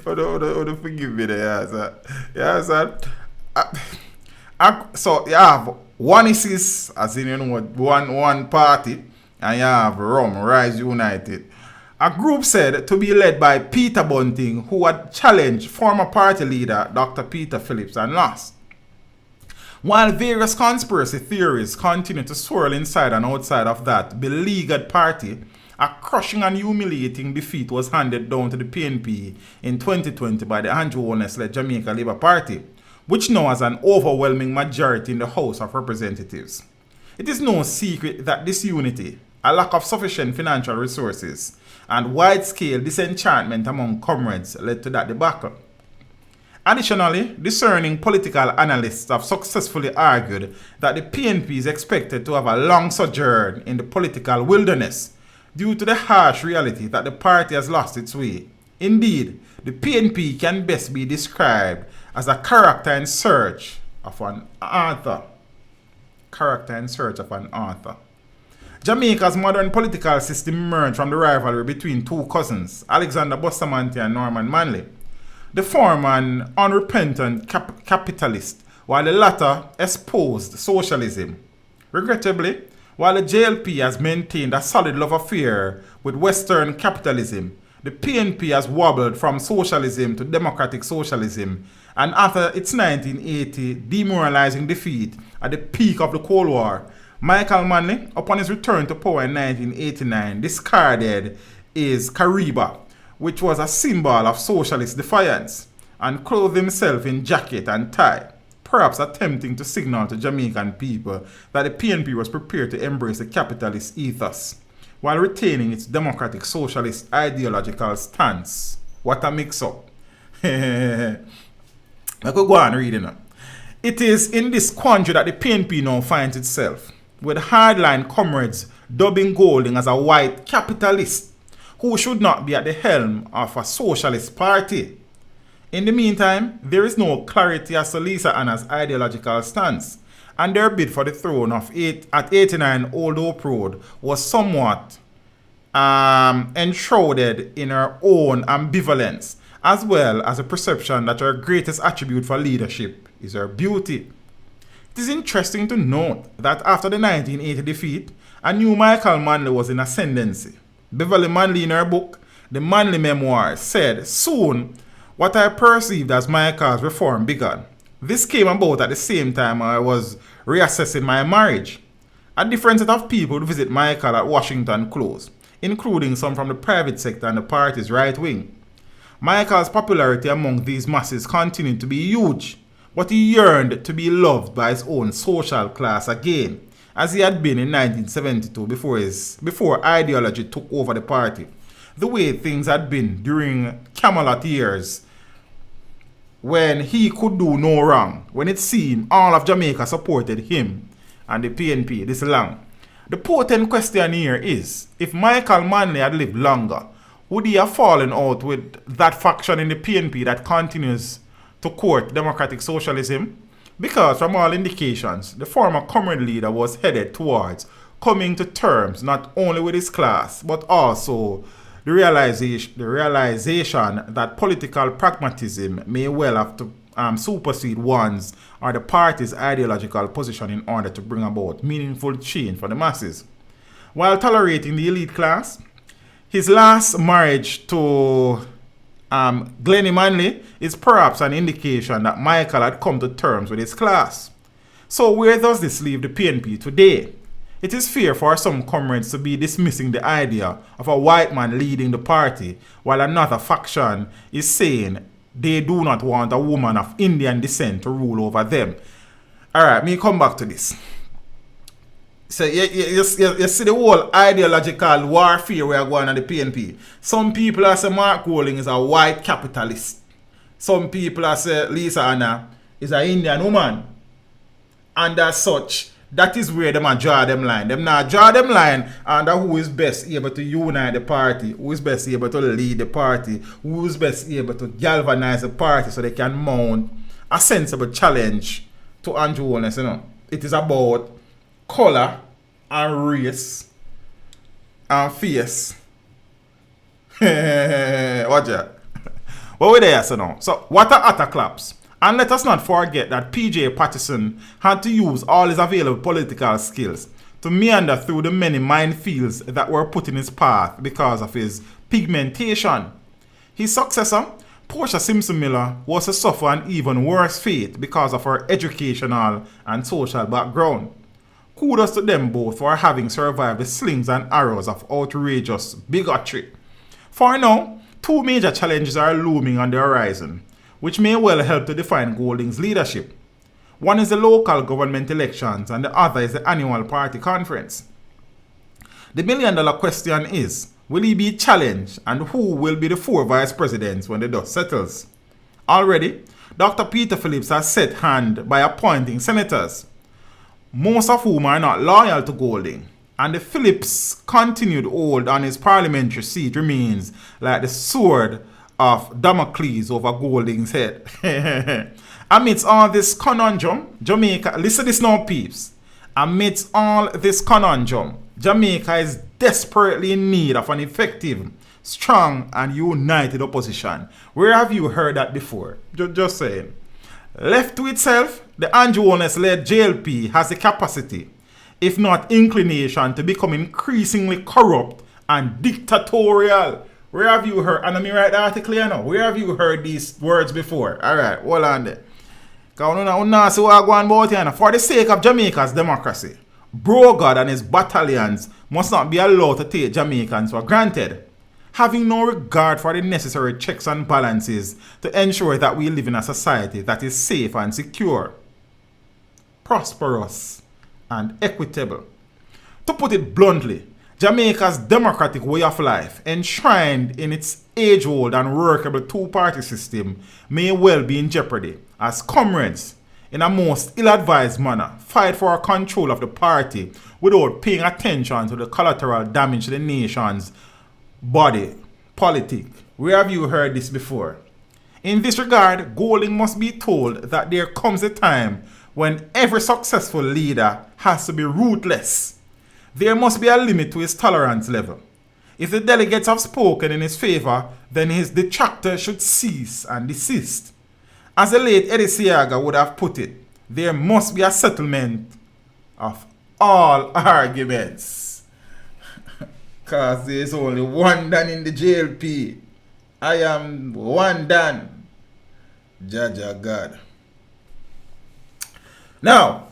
[SPEAKER 3] Forgive me there, yeah, sir. So you have Onnesses, as in, you know, one party, and you have Rise United. A group said to be led by Peter Bunting, who had challenged former party leader Dr. Peter Phillips and lost. While various conspiracy theories continue to swirl inside and outside of that beleaguered party, a crushing and humiliating defeat was handed down to the PNP in 2020 by the Andrew Holness-led Jamaica Labour Party, which now has an overwhelming majority in the House of Representatives. It is no secret that disunity, a lack of sufficient financial resources, and wide-scale disenchantment among comrades led to that debacle. Additionally, discerning political analysts have successfully argued that the PNP is expected to have a long sojourn in the political wilderness due to the harsh reality that the party has lost its way. Indeed, the PNP can best be described as a character in search of an author. Jamaica's modern political system emerged from the rivalry between two cousins, Alexander Bustamante and Norman Manley. The former an unrepentant capitalist, while the latter espoused socialism. Regrettably, while the JLP has maintained a solid love affair with Western capitalism, the PNP has wobbled from socialism to democratic socialism, and after its 1980 demoralizing defeat at the peak of the Cold War, Michael Manley, upon his return to power in 1989, discarded his Kariba, which was a symbol of socialist defiance, and clothed himself in jacket and tie, perhaps attempting to signal to Jamaican people that the PNP was prepared to embrace the capitalist ethos. while retaining its democratic socialist ideological stance. What a mix-up. I could go on reading it. It is in this quandary that the PNP now finds itself, with hardline comrades dubbing Golding as a white capitalist who should not be at the helm of a socialist party. In the meantime, there is no clarity as to Lisa Anna's ideological stance, and their bid for the throne at 89 Old Hope Road was somewhat enshrouded in her own ambivalence, as well as a perception that her greatest attribute for leadership is her beauty. It is interesting to note that after the 1980 defeat, a new Michael Manley was in ascendancy. Beverly Manley, in her book, The Manley Memoirs, said, "Soon, what I perceived as Michael's reform began. This came about at the same time I was reassessing my marriage. A different set of people would visit Michael at Washington Close, including some from the private sector and the party's right wing. Michael's popularity among these masses continued to be huge, but he yearned to be loved by his own social class again, as he had been in 1972 before ideology took over the party, the way things had been during Camelot years, when he could do no wrong, when it seemed all of Jamaica supported him and the PNP this long. The potent question here is, if Michael Manley had lived longer, would he have fallen out with that faction in the PNP that continues to court democratic socialism? Because from all indications, the former comrade leader was headed towards coming to terms not only with his class, but also the realization that political pragmatism may well have to supersede one's or the party's ideological position in order to bring about meaningful change for the masses. While tolerating the elite class, his last marriage to Glennie Manley is perhaps an indication that Michael had come to terms with his class. So where does this leave the PNP today? It is fair for some comrades to be dismissing the idea of a white man leading the party, while another faction is saying they do not want a woman of Indian descent to rule over them. Alright, me come back to this. So you see the whole ideological warfare we are going on the PNP. Some people are saying Mark Golding is a white capitalist. Some people are saying Lisa Anna is an Indian woman. And as such, that is where them draw them line. Them now draw them line under who is best able to unite the party, who is best able to lead the party, who is best able to galvanize the party so they can mount a sensible challenge to Andrew Holness, you know. It is about color and race and face. Watch out. What we there, so now? So, what are utter claps? And let us not forget that PJ Patterson had to use all his available political skills to meander through the many minefields that were put in his path because of his pigmentation. His successor, Portia Simpson Miller, was to suffer an even worse fate because of her educational and social background. Kudos to them both for having survived the slings and arrows of outrageous bigotry. For now, two major challenges are looming on the horizon, which may well help to define Golding's leadership. One is the local government elections and the other is the annual party conference. The million-dollar question is, will he be challenged and who will be the four vice presidents when the dust settles? Already, Dr. Peter Phillips has set hand by appointing senators, most of whom are not loyal to Golding, and the Phillips' continued hold on his parliamentary seat remains like the sword of Damocles over Golding's head. Amidst all this conundrum, Jamaica, listen to this now, peeps. Amidst all this conundrum, Jamaica is desperately in need of an effective, strong, and united opposition. Where have you heard that before? Just saying. Left to itself, the Andrew Holness-led JLP has the capacity, if not inclination, to become increasingly corrupt and dictatorial. Where have you heard, and let me write the article here now, where have you heard these words before? Alright, hold on there. Because see what I go on about here. For the sake of Jamaica's democracy, Brogard and his battalions must not be allowed to take Jamaicans for granted, having no regard for the necessary checks and balances to ensure that we live in a society that is safe and secure, prosperous and equitable. To put it bluntly, Jamaica's democratic way of life, enshrined in its age-old and workable two-party system, may well be in jeopardy as comrades, in a most ill-advised manner, fight for control of the party without paying attention to the collateral damage to the nation's body politic. Where have you heard this before? In this regard, Golding must be told that there comes a time when every successful leader has to be ruthless. There must be a limit to his tolerance level. If the delegates have spoken in his favor, then his detractors should cease and desist. As the late Eddie Siaga would have put it, there must be a settlement of all arguments. Because there's only one Dan in the JLP. I am one Dan. Jaja God. Now,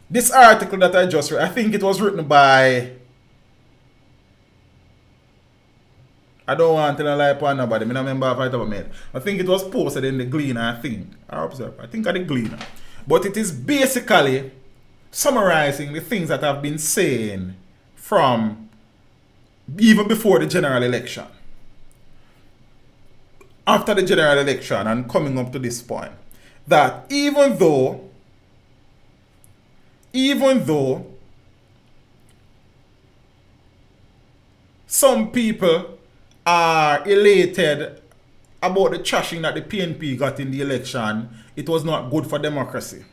[SPEAKER 3] this article that I just read, I think it was written by, I don't want to tell a lie upon nobody, I don't remember if I ever made. I think it was posted in the Gleaner, I think of the Gleaner. But it is basically summarizing the things that I've been saying from even before the general election. After the general election and coming up to this point, that even though some people are elated about the trashing that the PNP got in the election, it was not good for democracy.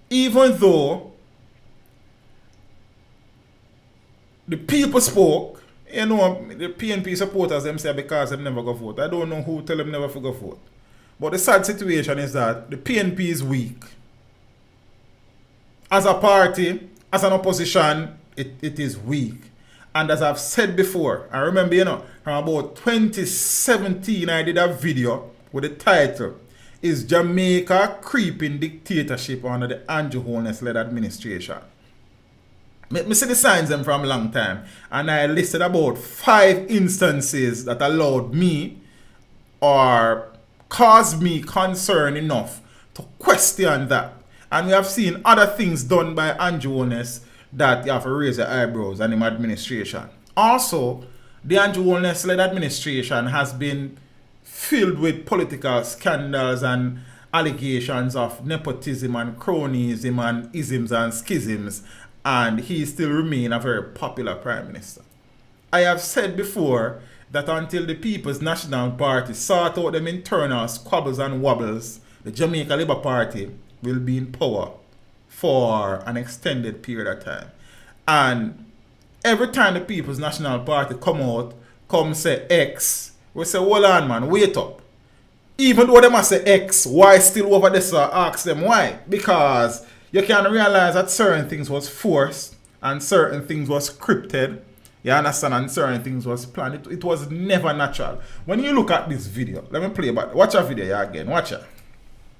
[SPEAKER 3] Even though the people spoke, you know, the PNP supporters them say because they never go vote. I don't know who tell them never to go vote. But the sad situation is that the PNP is weak. As a party, as an opposition, it is weak. And as I've said before, I remember, you know, from about 2017, I did a video with the title, Is Jamaica Creeping Dictatorship Under the Andrew Holness-led administration? Me see the signs them from a long time. And I listed about 5 instances that allowed me or caused me concern enough to question that. And we have seen other things done by Andrew Holness that you have to raise your eyebrows and him administration. Also, the Andrew Holness-led administration has been filled with political scandals and allegations of nepotism and cronyism and isms and schisms, and he still remains a very popular Prime Minister. I have said before that until the People's National Party sort out them internal squabbles and wobbles, the Jamaica Labour Party will be in power for an extended period of time. And every time the People's National Party come say X, we say, hold on man, wait up. Even though they must say X, why still over there, so I ask them why? Because you can realize that certain things was forced and certain things was scripted. You understand? And certain things was planned. It was never natural. When you look at this video, let me play back. Watch a video here again. Watch it.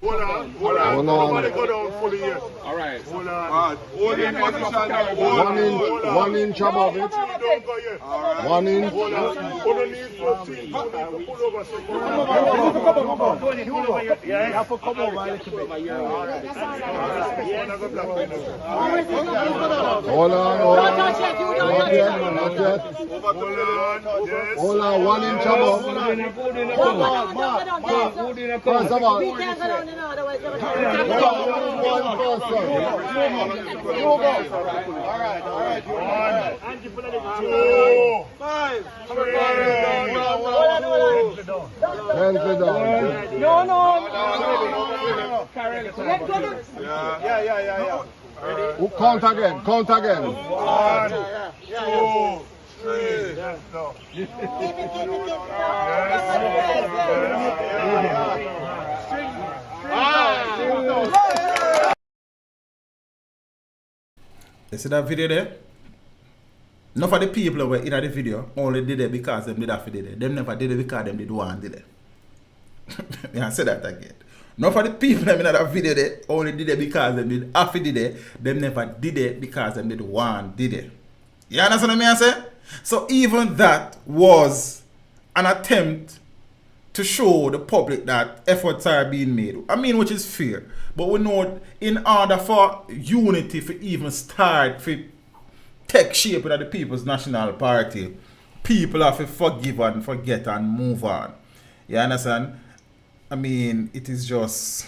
[SPEAKER 4] Hold on. Nobody go down fully yet. All right. Hold on. Hold in position. One inch above it. Don't go yet. All right. 1 inch. Hold on. Hold on. Need 14. Pull over. Yeah, you have to come over a little bit. All right. Hold on. Not yet. Hold on. 1 inch above. Hold on. First of all. Otherwise, all right. 2, 5, 3, Yeah. Count again. 1, 2, 3.
[SPEAKER 3] You see that video there? None of the people that were in the video only did it because they did have to do it. Them never did it because them did one did it. I say that again. None of the people that in that video there only did it because they did have to do it. Them never did it because them did one did it. You understand what I say? So even that was an attempt to show the public that efforts are being made. I mean, which is fair. But we know in order for unity to even start, for take shape in the People's National Party, people have to forgive and forget and move on. You understand? I mean, it is just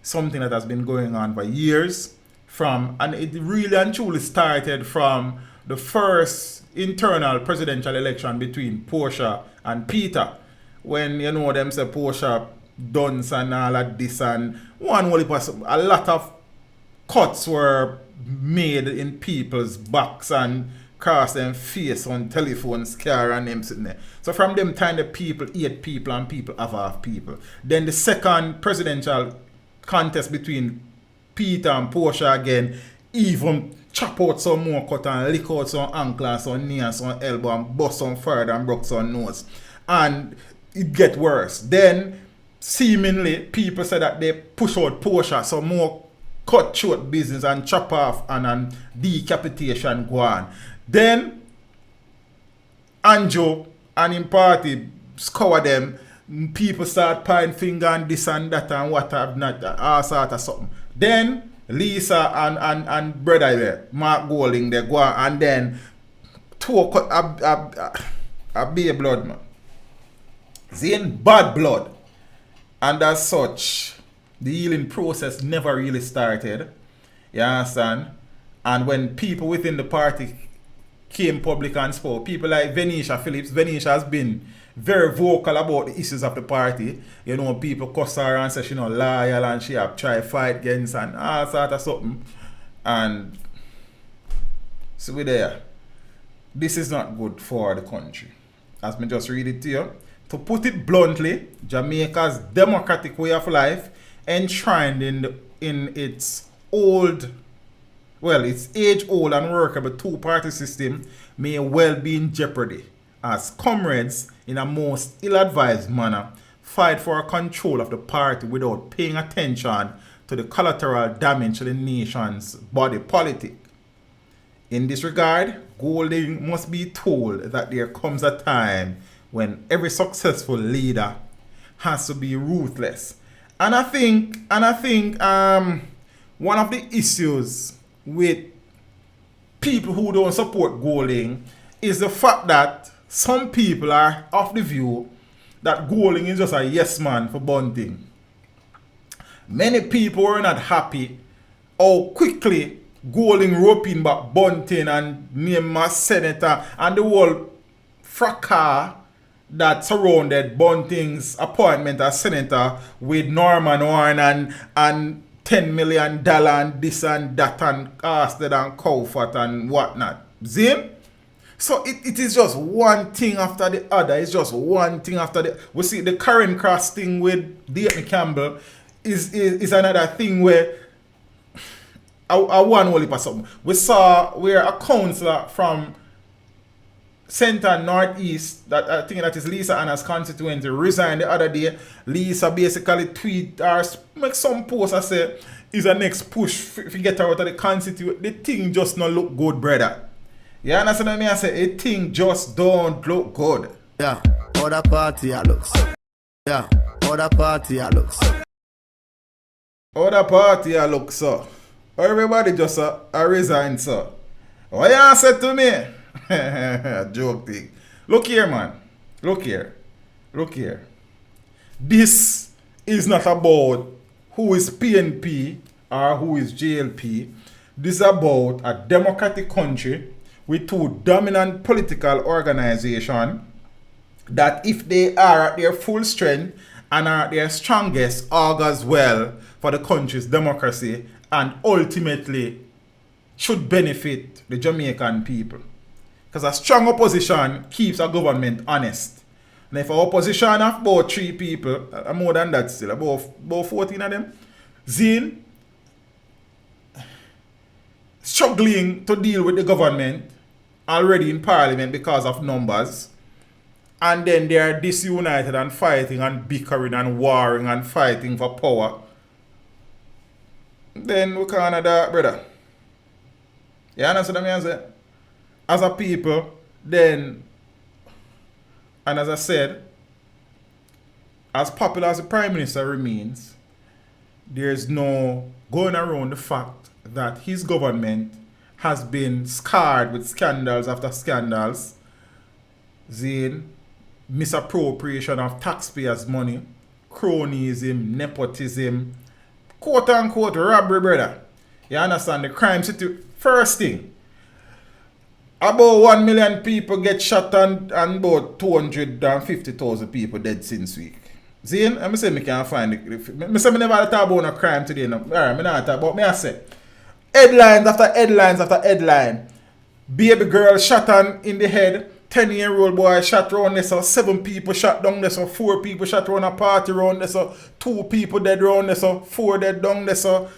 [SPEAKER 3] something that has been going on for years, and it really and truly started from the first internal presidential election between Portia and Peter, when you know them say Portia dance and all of this, and a lot of cuts were made in people's backs and cross them face on telephones, car, and them sitting there. So from them time, the people hate people and people have people. Then the second presidential contest between Peter and Portia again, even chop out some more cut and lick out some ankle and some knee and some elbow and bust some further and broke some nose. And it get worse. Then seemingly people say that they push out Portia, some more cut short business and chop off and decapitation go on. Then Anjo and him party scour them. People start pointing finger and this and that and what have not, all sort of something. Then Lisa and brother there, Mark Golding, they go on, and then two cut a beer blood man. Zane bad blood. And as such, the healing process never really started. You understand? And when people within the party came public and spoke, people like Venetia Phillips, Venetia has been very vocal about the issues of the party. You know, people cuss her and say she not loyal and she have tried fight against and all sort of something. And so we there. This is not good for the country. As me just read it to you. To put it bluntly, Jamaica's democratic way of life, enshrined in its age-old and workable two-party system, may well be in jeopardy, as comrades, in a most ill-advised manner, fight for control of the party without paying attention to the collateral damage to the nation's body politic. In this regard, Golding must be told that there comes a time when every successful leader has to be ruthless. And I think one of the issues with people who don't support Golding is the fact that some people are of the view that Golding is just a yes man for Bunting. Many people were not happy how quickly Golding roping back Bunting and name as senator, and the whole fracas that surrounded Bunting's appointment as senator with Norman Warren and $10 million and this and that and Casted and Cowfat and whatnot. See? So it is just one thing after the other. It's just one thing after the... We see the Karen Cross thing with Dayton Campbell is another thing where I want to leap something. We saw where a councillor from Centre Northeast, that I think that is Lisa Anna's constituency, resigned the other day. Lisa basically tweet or make some post and say is a next push if you get her out of the constituency. The thing just not look good, brother. You understand what I mean? I say a thing just don't look good.
[SPEAKER 5] Yeah, other party I looks. Yeah, other party I looks.
[SPEAKER 3] Other party I look so. Everybody just resign so. What you said to me? Joke thing. Look here, man. Look here. This is not about who is PNP or who is JLP. This is about a democratic country with two dominant political organizations that, if they are at their full strength and are at their strongest, augurs well for the country's democracy and ultimately should benefit the Jamaican people. Because a strong opposition keeps a government honest. And if our opposition have about 3 people, more than that still, about 14 of them, Zine struggling to deal with the government already in parliament because of numbers, and then they are disunited and fighting and bickering and warring and fighting for power, then we can't do that, brother. You understand what I mean? As a people, then, and as I said, as popular as the Prime Minister remains, there's no going around the fact that his government has been scarred with scandals after scandals. Zane, misappropriation of taxpayers' money, cronyism, nepotism, quote unquote robbery, brother. You understand the crime situation? First thing, about 1 million people get shot and about 250,000 people dead since week. Zane, I'm saying I can't find it. I say I never talk about no crime today. No. Alright, I not talk about me. I say headlines after headlines after headline. Baby girl shot in the head. 10-year-old boy shot round there, so 7 people shot down there, so 4 people shot round a party round there, so 2 people dead round there, so 4 dead down there, so.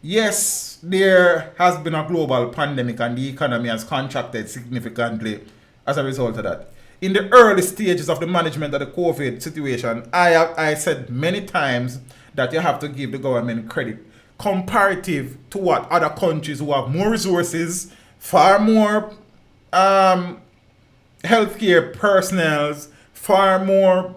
[SPEAKER 3] Yes, there has been a global pandemic and the economy has contracted significantly as a result of that. In the early stages of the management of the COVID situation, I said many times that you have to give the government credit comparative to what other countries who have more resources, far more healthcare personnel, far more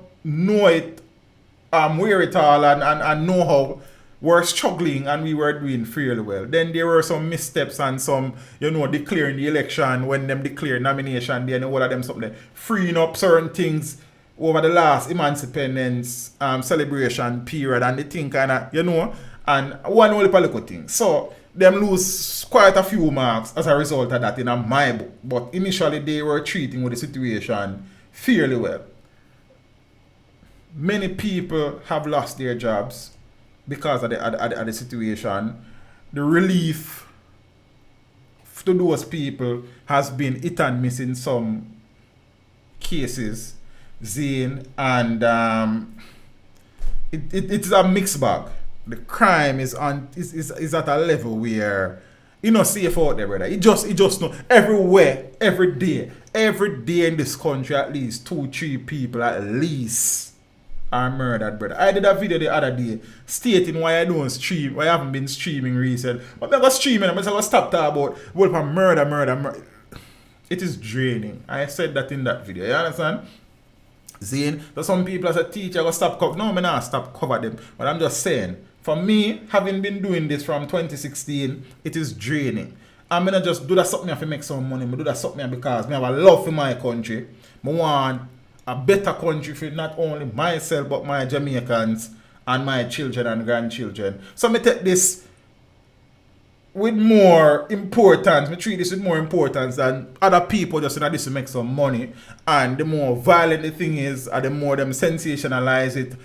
[SPEAKER 3] wherewithal and know-how were struggling and we were doing fairly well. Then there were some missteps and some, declaring the election when them declare nomination, then all of them something, freeing up certain things over the last Independence celebration period and the thing kind of, and one only political thing. So them lose quite a few marks as a result of that in my book. But initially they were treating with the situation fairly well. Many people have lost their jobs because of the situation. The relief to those people has been hit and miss in some cases, Zane, and it's a mixed bag. The crime is at a level where safe out there, brother. It just no everywhere, every day in this country, at least 2-3 people at least are murdered, brother. I did a video the other day stating why I don't stream, why I haven't been streaming recently. But I was streaming, I'm going to stop talking about murder. It is draining. I said that in that video. You understand? Zane, so some people as a teacher go stop cover. No, I'm not stop cover them. But I'm just saying, for me, having been doing this from 2016, it is draining. I'm gonna just do that something to make some money. I do that something because I have a love for my country. I want a better country for not only myself but my Jamaicans and my children and grandchildren. So I take this with more importance. I treat this with more importance than other people just in this to make some money. And the more violent the thing is, and the more them sensationalize it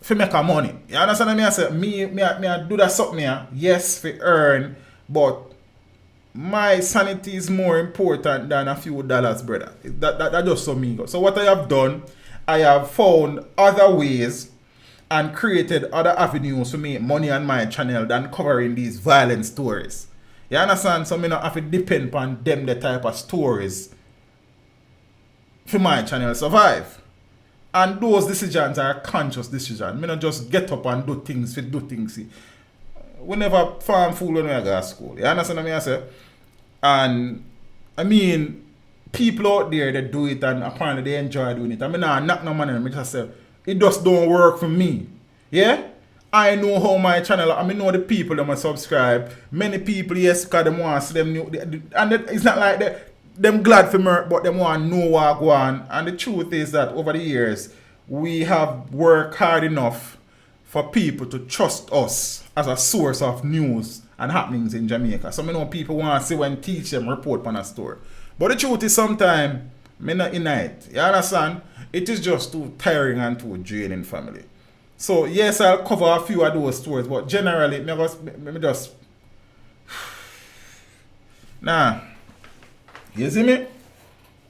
[SPEAKER 3] for make a money. You understand what I say? Me do that something here, yes, for earn, but my sanity is more important than a few dollars, brother. That just so me go. So what I have done, I have found other ways and created other avenues to make money on my channel than covering these violent stories. You understand? So I don't have to depend on them the type of stories for my channel survive. And those decisions are conscious decisions. I don't just get up and do things for do things. We never farm fool when we go to school. You understand what I say? And I mean, people out there that do it and apparently they enjoy doing it. I mean, I knock no money on me just say, it just don't work for me. Yeah? I know how my channel, I mean, know the people that must subscribe. Many people, yes, because they want to see them new. And it's not like that. Them glad for me, but them want to know what go on. And the truth is that over the years, we have worked hard enough for people to trust us as a source of news and happenings in Jamaica. So I know people want to see when teach them report on a story. But the truth is sometimes, I'm not in it. You understand? It is just too tiring and too draining, family. So yes, I'll cover a few of those stories, but generally, me just nah. You see me?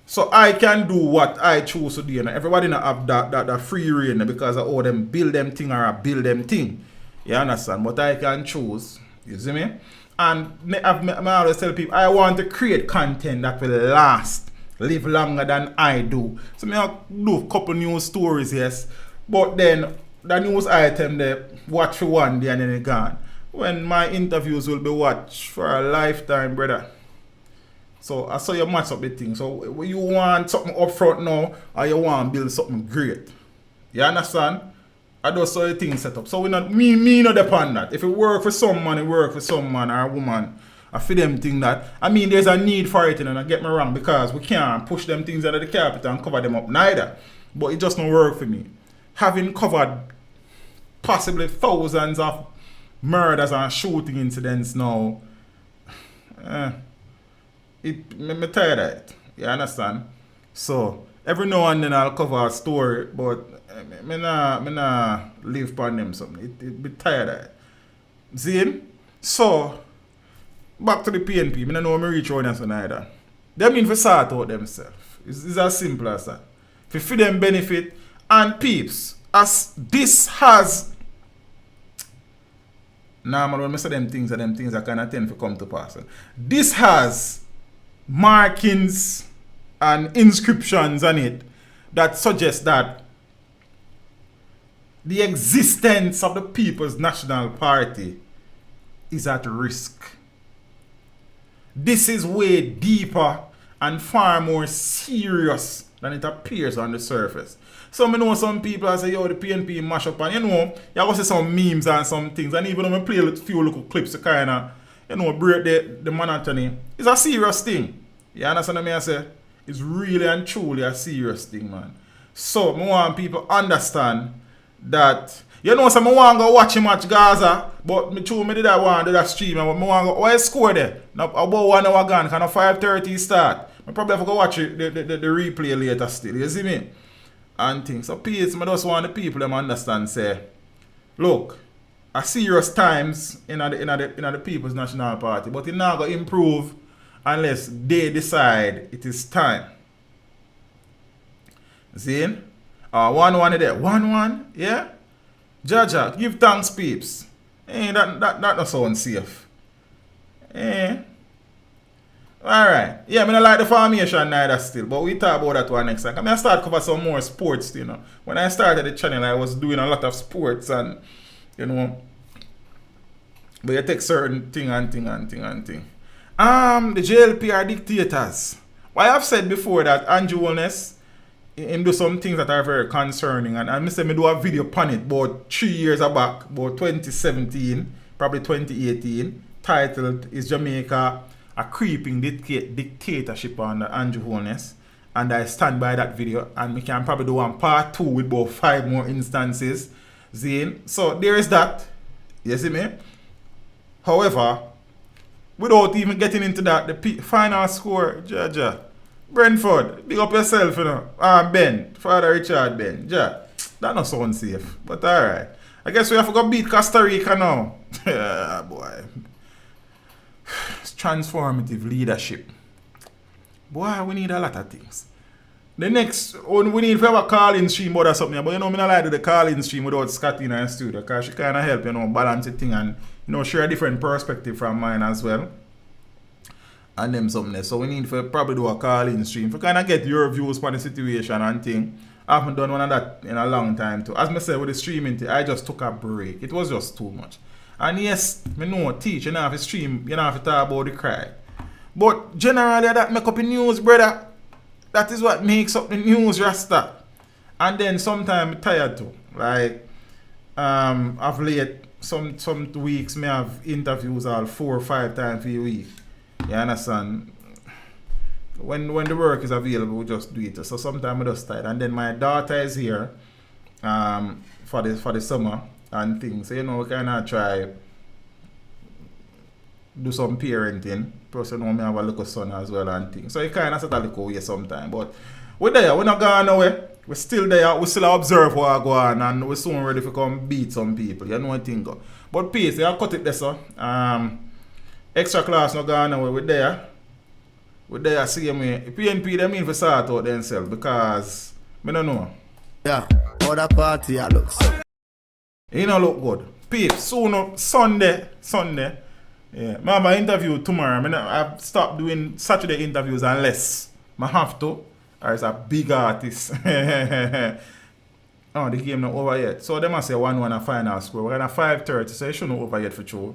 [SPEAKER 3] So I can do what I choose to do. And everybody not have that free reign because I owe them build them thing or I build them thing. You understand? But I can choose. You see me? And I always tell people I want to create content that will last, live longer than I do. So I do a couple news stories, yes. But then the news item they watch for one day and then it's gone. When my interviews will be watched for a lifetime, brother. So I saw you match up the thing. So you want something up front now or you want to build something great. You understand? I just saw the thing set up. So we not me not depend that. If it work for some man, it work for some man or a woman. I feel them thing that. I mean, there's a need for it, and I get me wrong, because we can't push them things under the carpet and cover them up neither. But it just don't work for me. Having covered possibly thousands of murders and shooting incidents now, me tired of it. You understand? So every now and then I'll cover a story, but me nah live upon them something. It be tired of it. See? So back to the PNP. Me don't know me reach out and neither. They mean for sort out themselves. It's as simple as that. For feed them benefit and peeps. As this has man, when I say them things I kind of tend to come to pass. This has markings and inscriptions on it that suggest that the existence of the People's National Party is at risk. This is way deeper and far more serious than it appears on the surface. So I know some people say, yo, the PNP mash up, and you know, you go see some memes and some things, and even when I play a few little clips to kind of, you know, break the monotony. It's a serious thing. You understand what I say? It's really and truly a serious thing, man. So I want people understand that, you know, so I want to go watch him match Gaza, but me did that one, do that stream, and I want to go, why score there? Now, about 1 hour gone, kind of 5:30 start. I probably have to go watch the replay later still, you see me? And things. So please, I just want the people to understand, say, look, a serious times in the People's National Party, but it not going to improve unless they decide it is time. See? 1-1 there. 1-1, yeah? Jaja, give thanks, peeps. That not sound safe. Alright. Yeah, I don't like the formation neither still, but we talk about that one next time. I start cover some more sports, you know. When I started the channel, I was doing a lot of sports and, you know, but you take certain thing. The JLP are dictators. Well, I've said before that Andrew Holness, him do some things that are very concerning, and I say me do a video upon it about 3 years back, about 2017, probably 2018, titled Is Jamaica a Creeping Dictatorship under Andrew Holness? And I stand by that video, and we can probably do one part 2 with about 5 more instances. Zane. So there is that. You see me? However, without even getting into that, the final score, Jaja, Brentford, big up yourself, you know. Ben, Father Richard Ben. Ja, that not sound safe, but alright. I guess we have to go beat Costa Rica now. Yeah, boy. It's transformative leadership. Boy, we need a lot of things. The next, we need to have a call-in stream or something, but you know, I don't like the call-in stream without Scott in the studio, because she kind of help, you know, balance the thing and, you know, share a different perspective from mine as well. And them something there. So we need to probably do a call-in stream to kind of get your views on the situation and thing. I haven't done one of that in a long time too. As I said with the streaming thing, I just took a break. It was just too much. And yes, I know teach, you don't have to stream, you don't have to talk about the cry. But generally that make up the news, brother. That is what makes up the news, Rasta. And then sometimes I'm tired too. Like, I've late, some weeks may have interviews all 4 or 5 times a week. You understand? When the work is available, we just do it. So sometimes I just tired. And then my daughter is here for the summer and things. So, you know, we kind of try do some parenting. Plus, you know, I have a little son as well and things. So you kind of set a little way sometimes. But we're there. We're not going nowhere. We're still there. We still observe what go on. And we're soon ready to come beat some people. You know what I think? But peace, I'll cut it there, so. Extra class not going nowhere. We're there. We're there, same way. PNP, they mean for sort out themselves because I don't know.
[SPEAKER 5] Yeah, other party I looks.
[SPEAKER 3] You know look good. Peeps, soon Sunday. Yeah. I have an interview tomorrow. I've stopped doing Saturday interviews unless I have to. Or it's a big artist. Oh, the game not over yet. So they must say 1-1 a final score. We're at 5:30, so it shouldn't over yet for sure.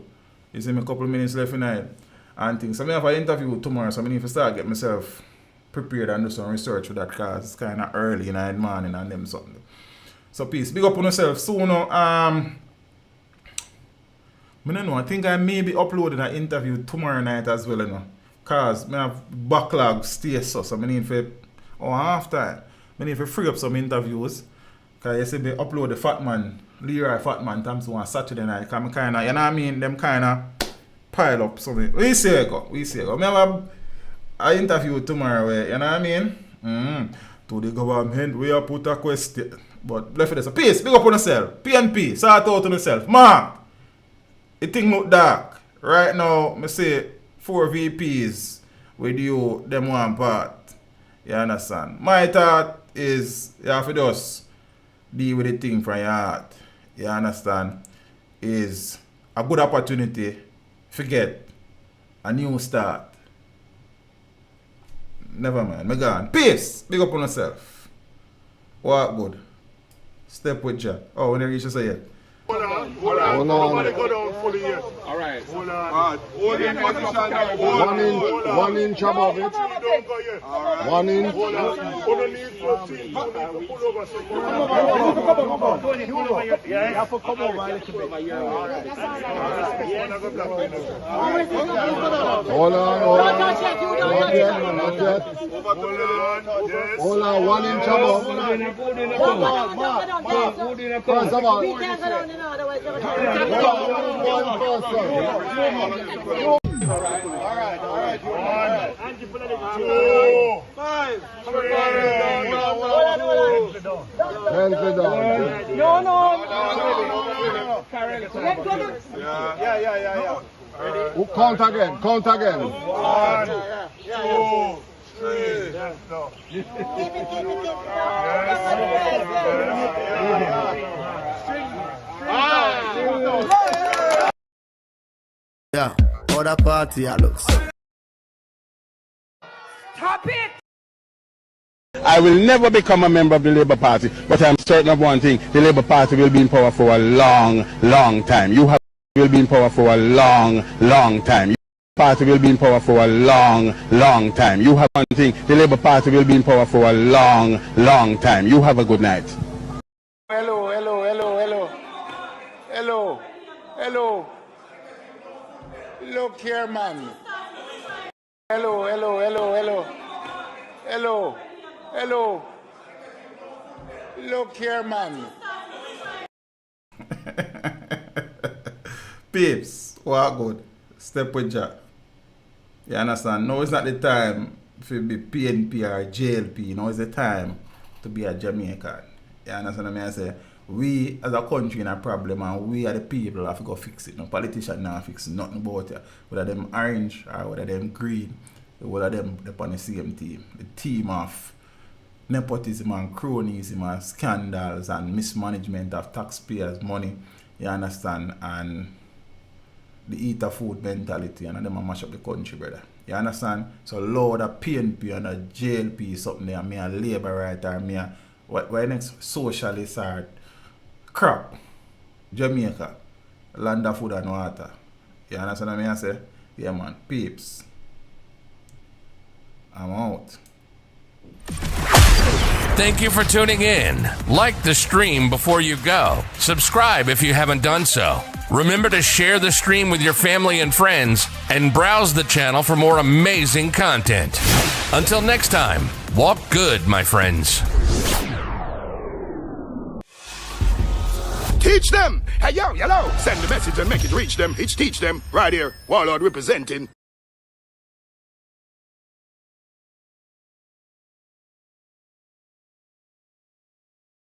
[SPEAKER 3] You see me a couple of minutes left in it and things. So I have an interview tomorrow, so I need to start get myself prepared and do some research for that because it's kind of early in the morning and them something. So peace. Big up on yourself. Soon, I don't know. I think I may be uploading an interview tomorrow night as well, you know. Cause I have backlog stay so I need to half time. I need to free up some interviews. Cause you see me upload the Fatman, Leroy Fatman Thompson on Saturday night. Cause I kinda, you know what I mean, them kinda pile up something. We see it go. I have an interview tomorrow where, you know what I mean? To the government, we have put a question. But left for this. Peace, big up on yourself. PNP, sort out on yourself. Mark, it thing look dark. Right now, I say 4 VPs with you, them one part. You understand? My thought is, you have to just deal with the thing from your heart. You understand? Is a good opportunity to get a new start. Never mind, me gone. Peace, big up on yourself. What good? Step with you. Oh, when you reach, you say it.
[SPEAKER 4] Hold on. Nobody go down fully yet. All right. Hold on. Hold in position. One inch above it. Don't go yet. 1 inch. Hold on. Hold on. Need to see. Pull over. Yeah, you have to come over a little bit. Hold on. Not yet. Hold on. 1 inch above. First of all. Count again. 1, 2, 3.
[SPEAKER 5] Yeah, other party I look.
[SPEAKER 6] Stop it!
[SPEAKER 7] I will never become a member of the Labour Party, but I'm certain of one thing: the Labour Party will be in power for a long, long time. Will be in power for a long, long time. Party will be in power for a long, long time. You have one thing: the Labour Party will be in power for a long, long time. You have a good night.
[SPEAKER 8] Hello. Look here, man. Hello. Look here, man.
[SPEAKER 3] Peeps, what good? Step with Jack. You understand? Now it's not the time to be PNP or JLP. Now it's the time to be a Jamaican. You understand what I say? We as a country in a problem, and we are the people have to go fix it. No politician now fix nothing about it. Whether them orange or whether them green, whether them on the same team. The team of nepotism and cronyism and scandals and mismanagement of taxpayers' money. You understand? And the eater food mentality, and them a mash up the country, brother. You understand? So Lord, a PNP and a JLP something there, me a Labour writer, me a what next socialist or crap. Jamaica, land of food and water. You understand what I say? Yeah man, peeps. I'm out.
[SPEAKER 2] Thank you for tuning in. Like the stream before you go. Subscribe if you haven't done so. Remember to share the stream with your family and friends, and browse the channel for more amazing content. Until next time, walk good, my friends.
[SPEAKER 1] Teach them! Hey, yo, hello! Send the message and make it reach them. It's Teach Them, right here. Warlord representing.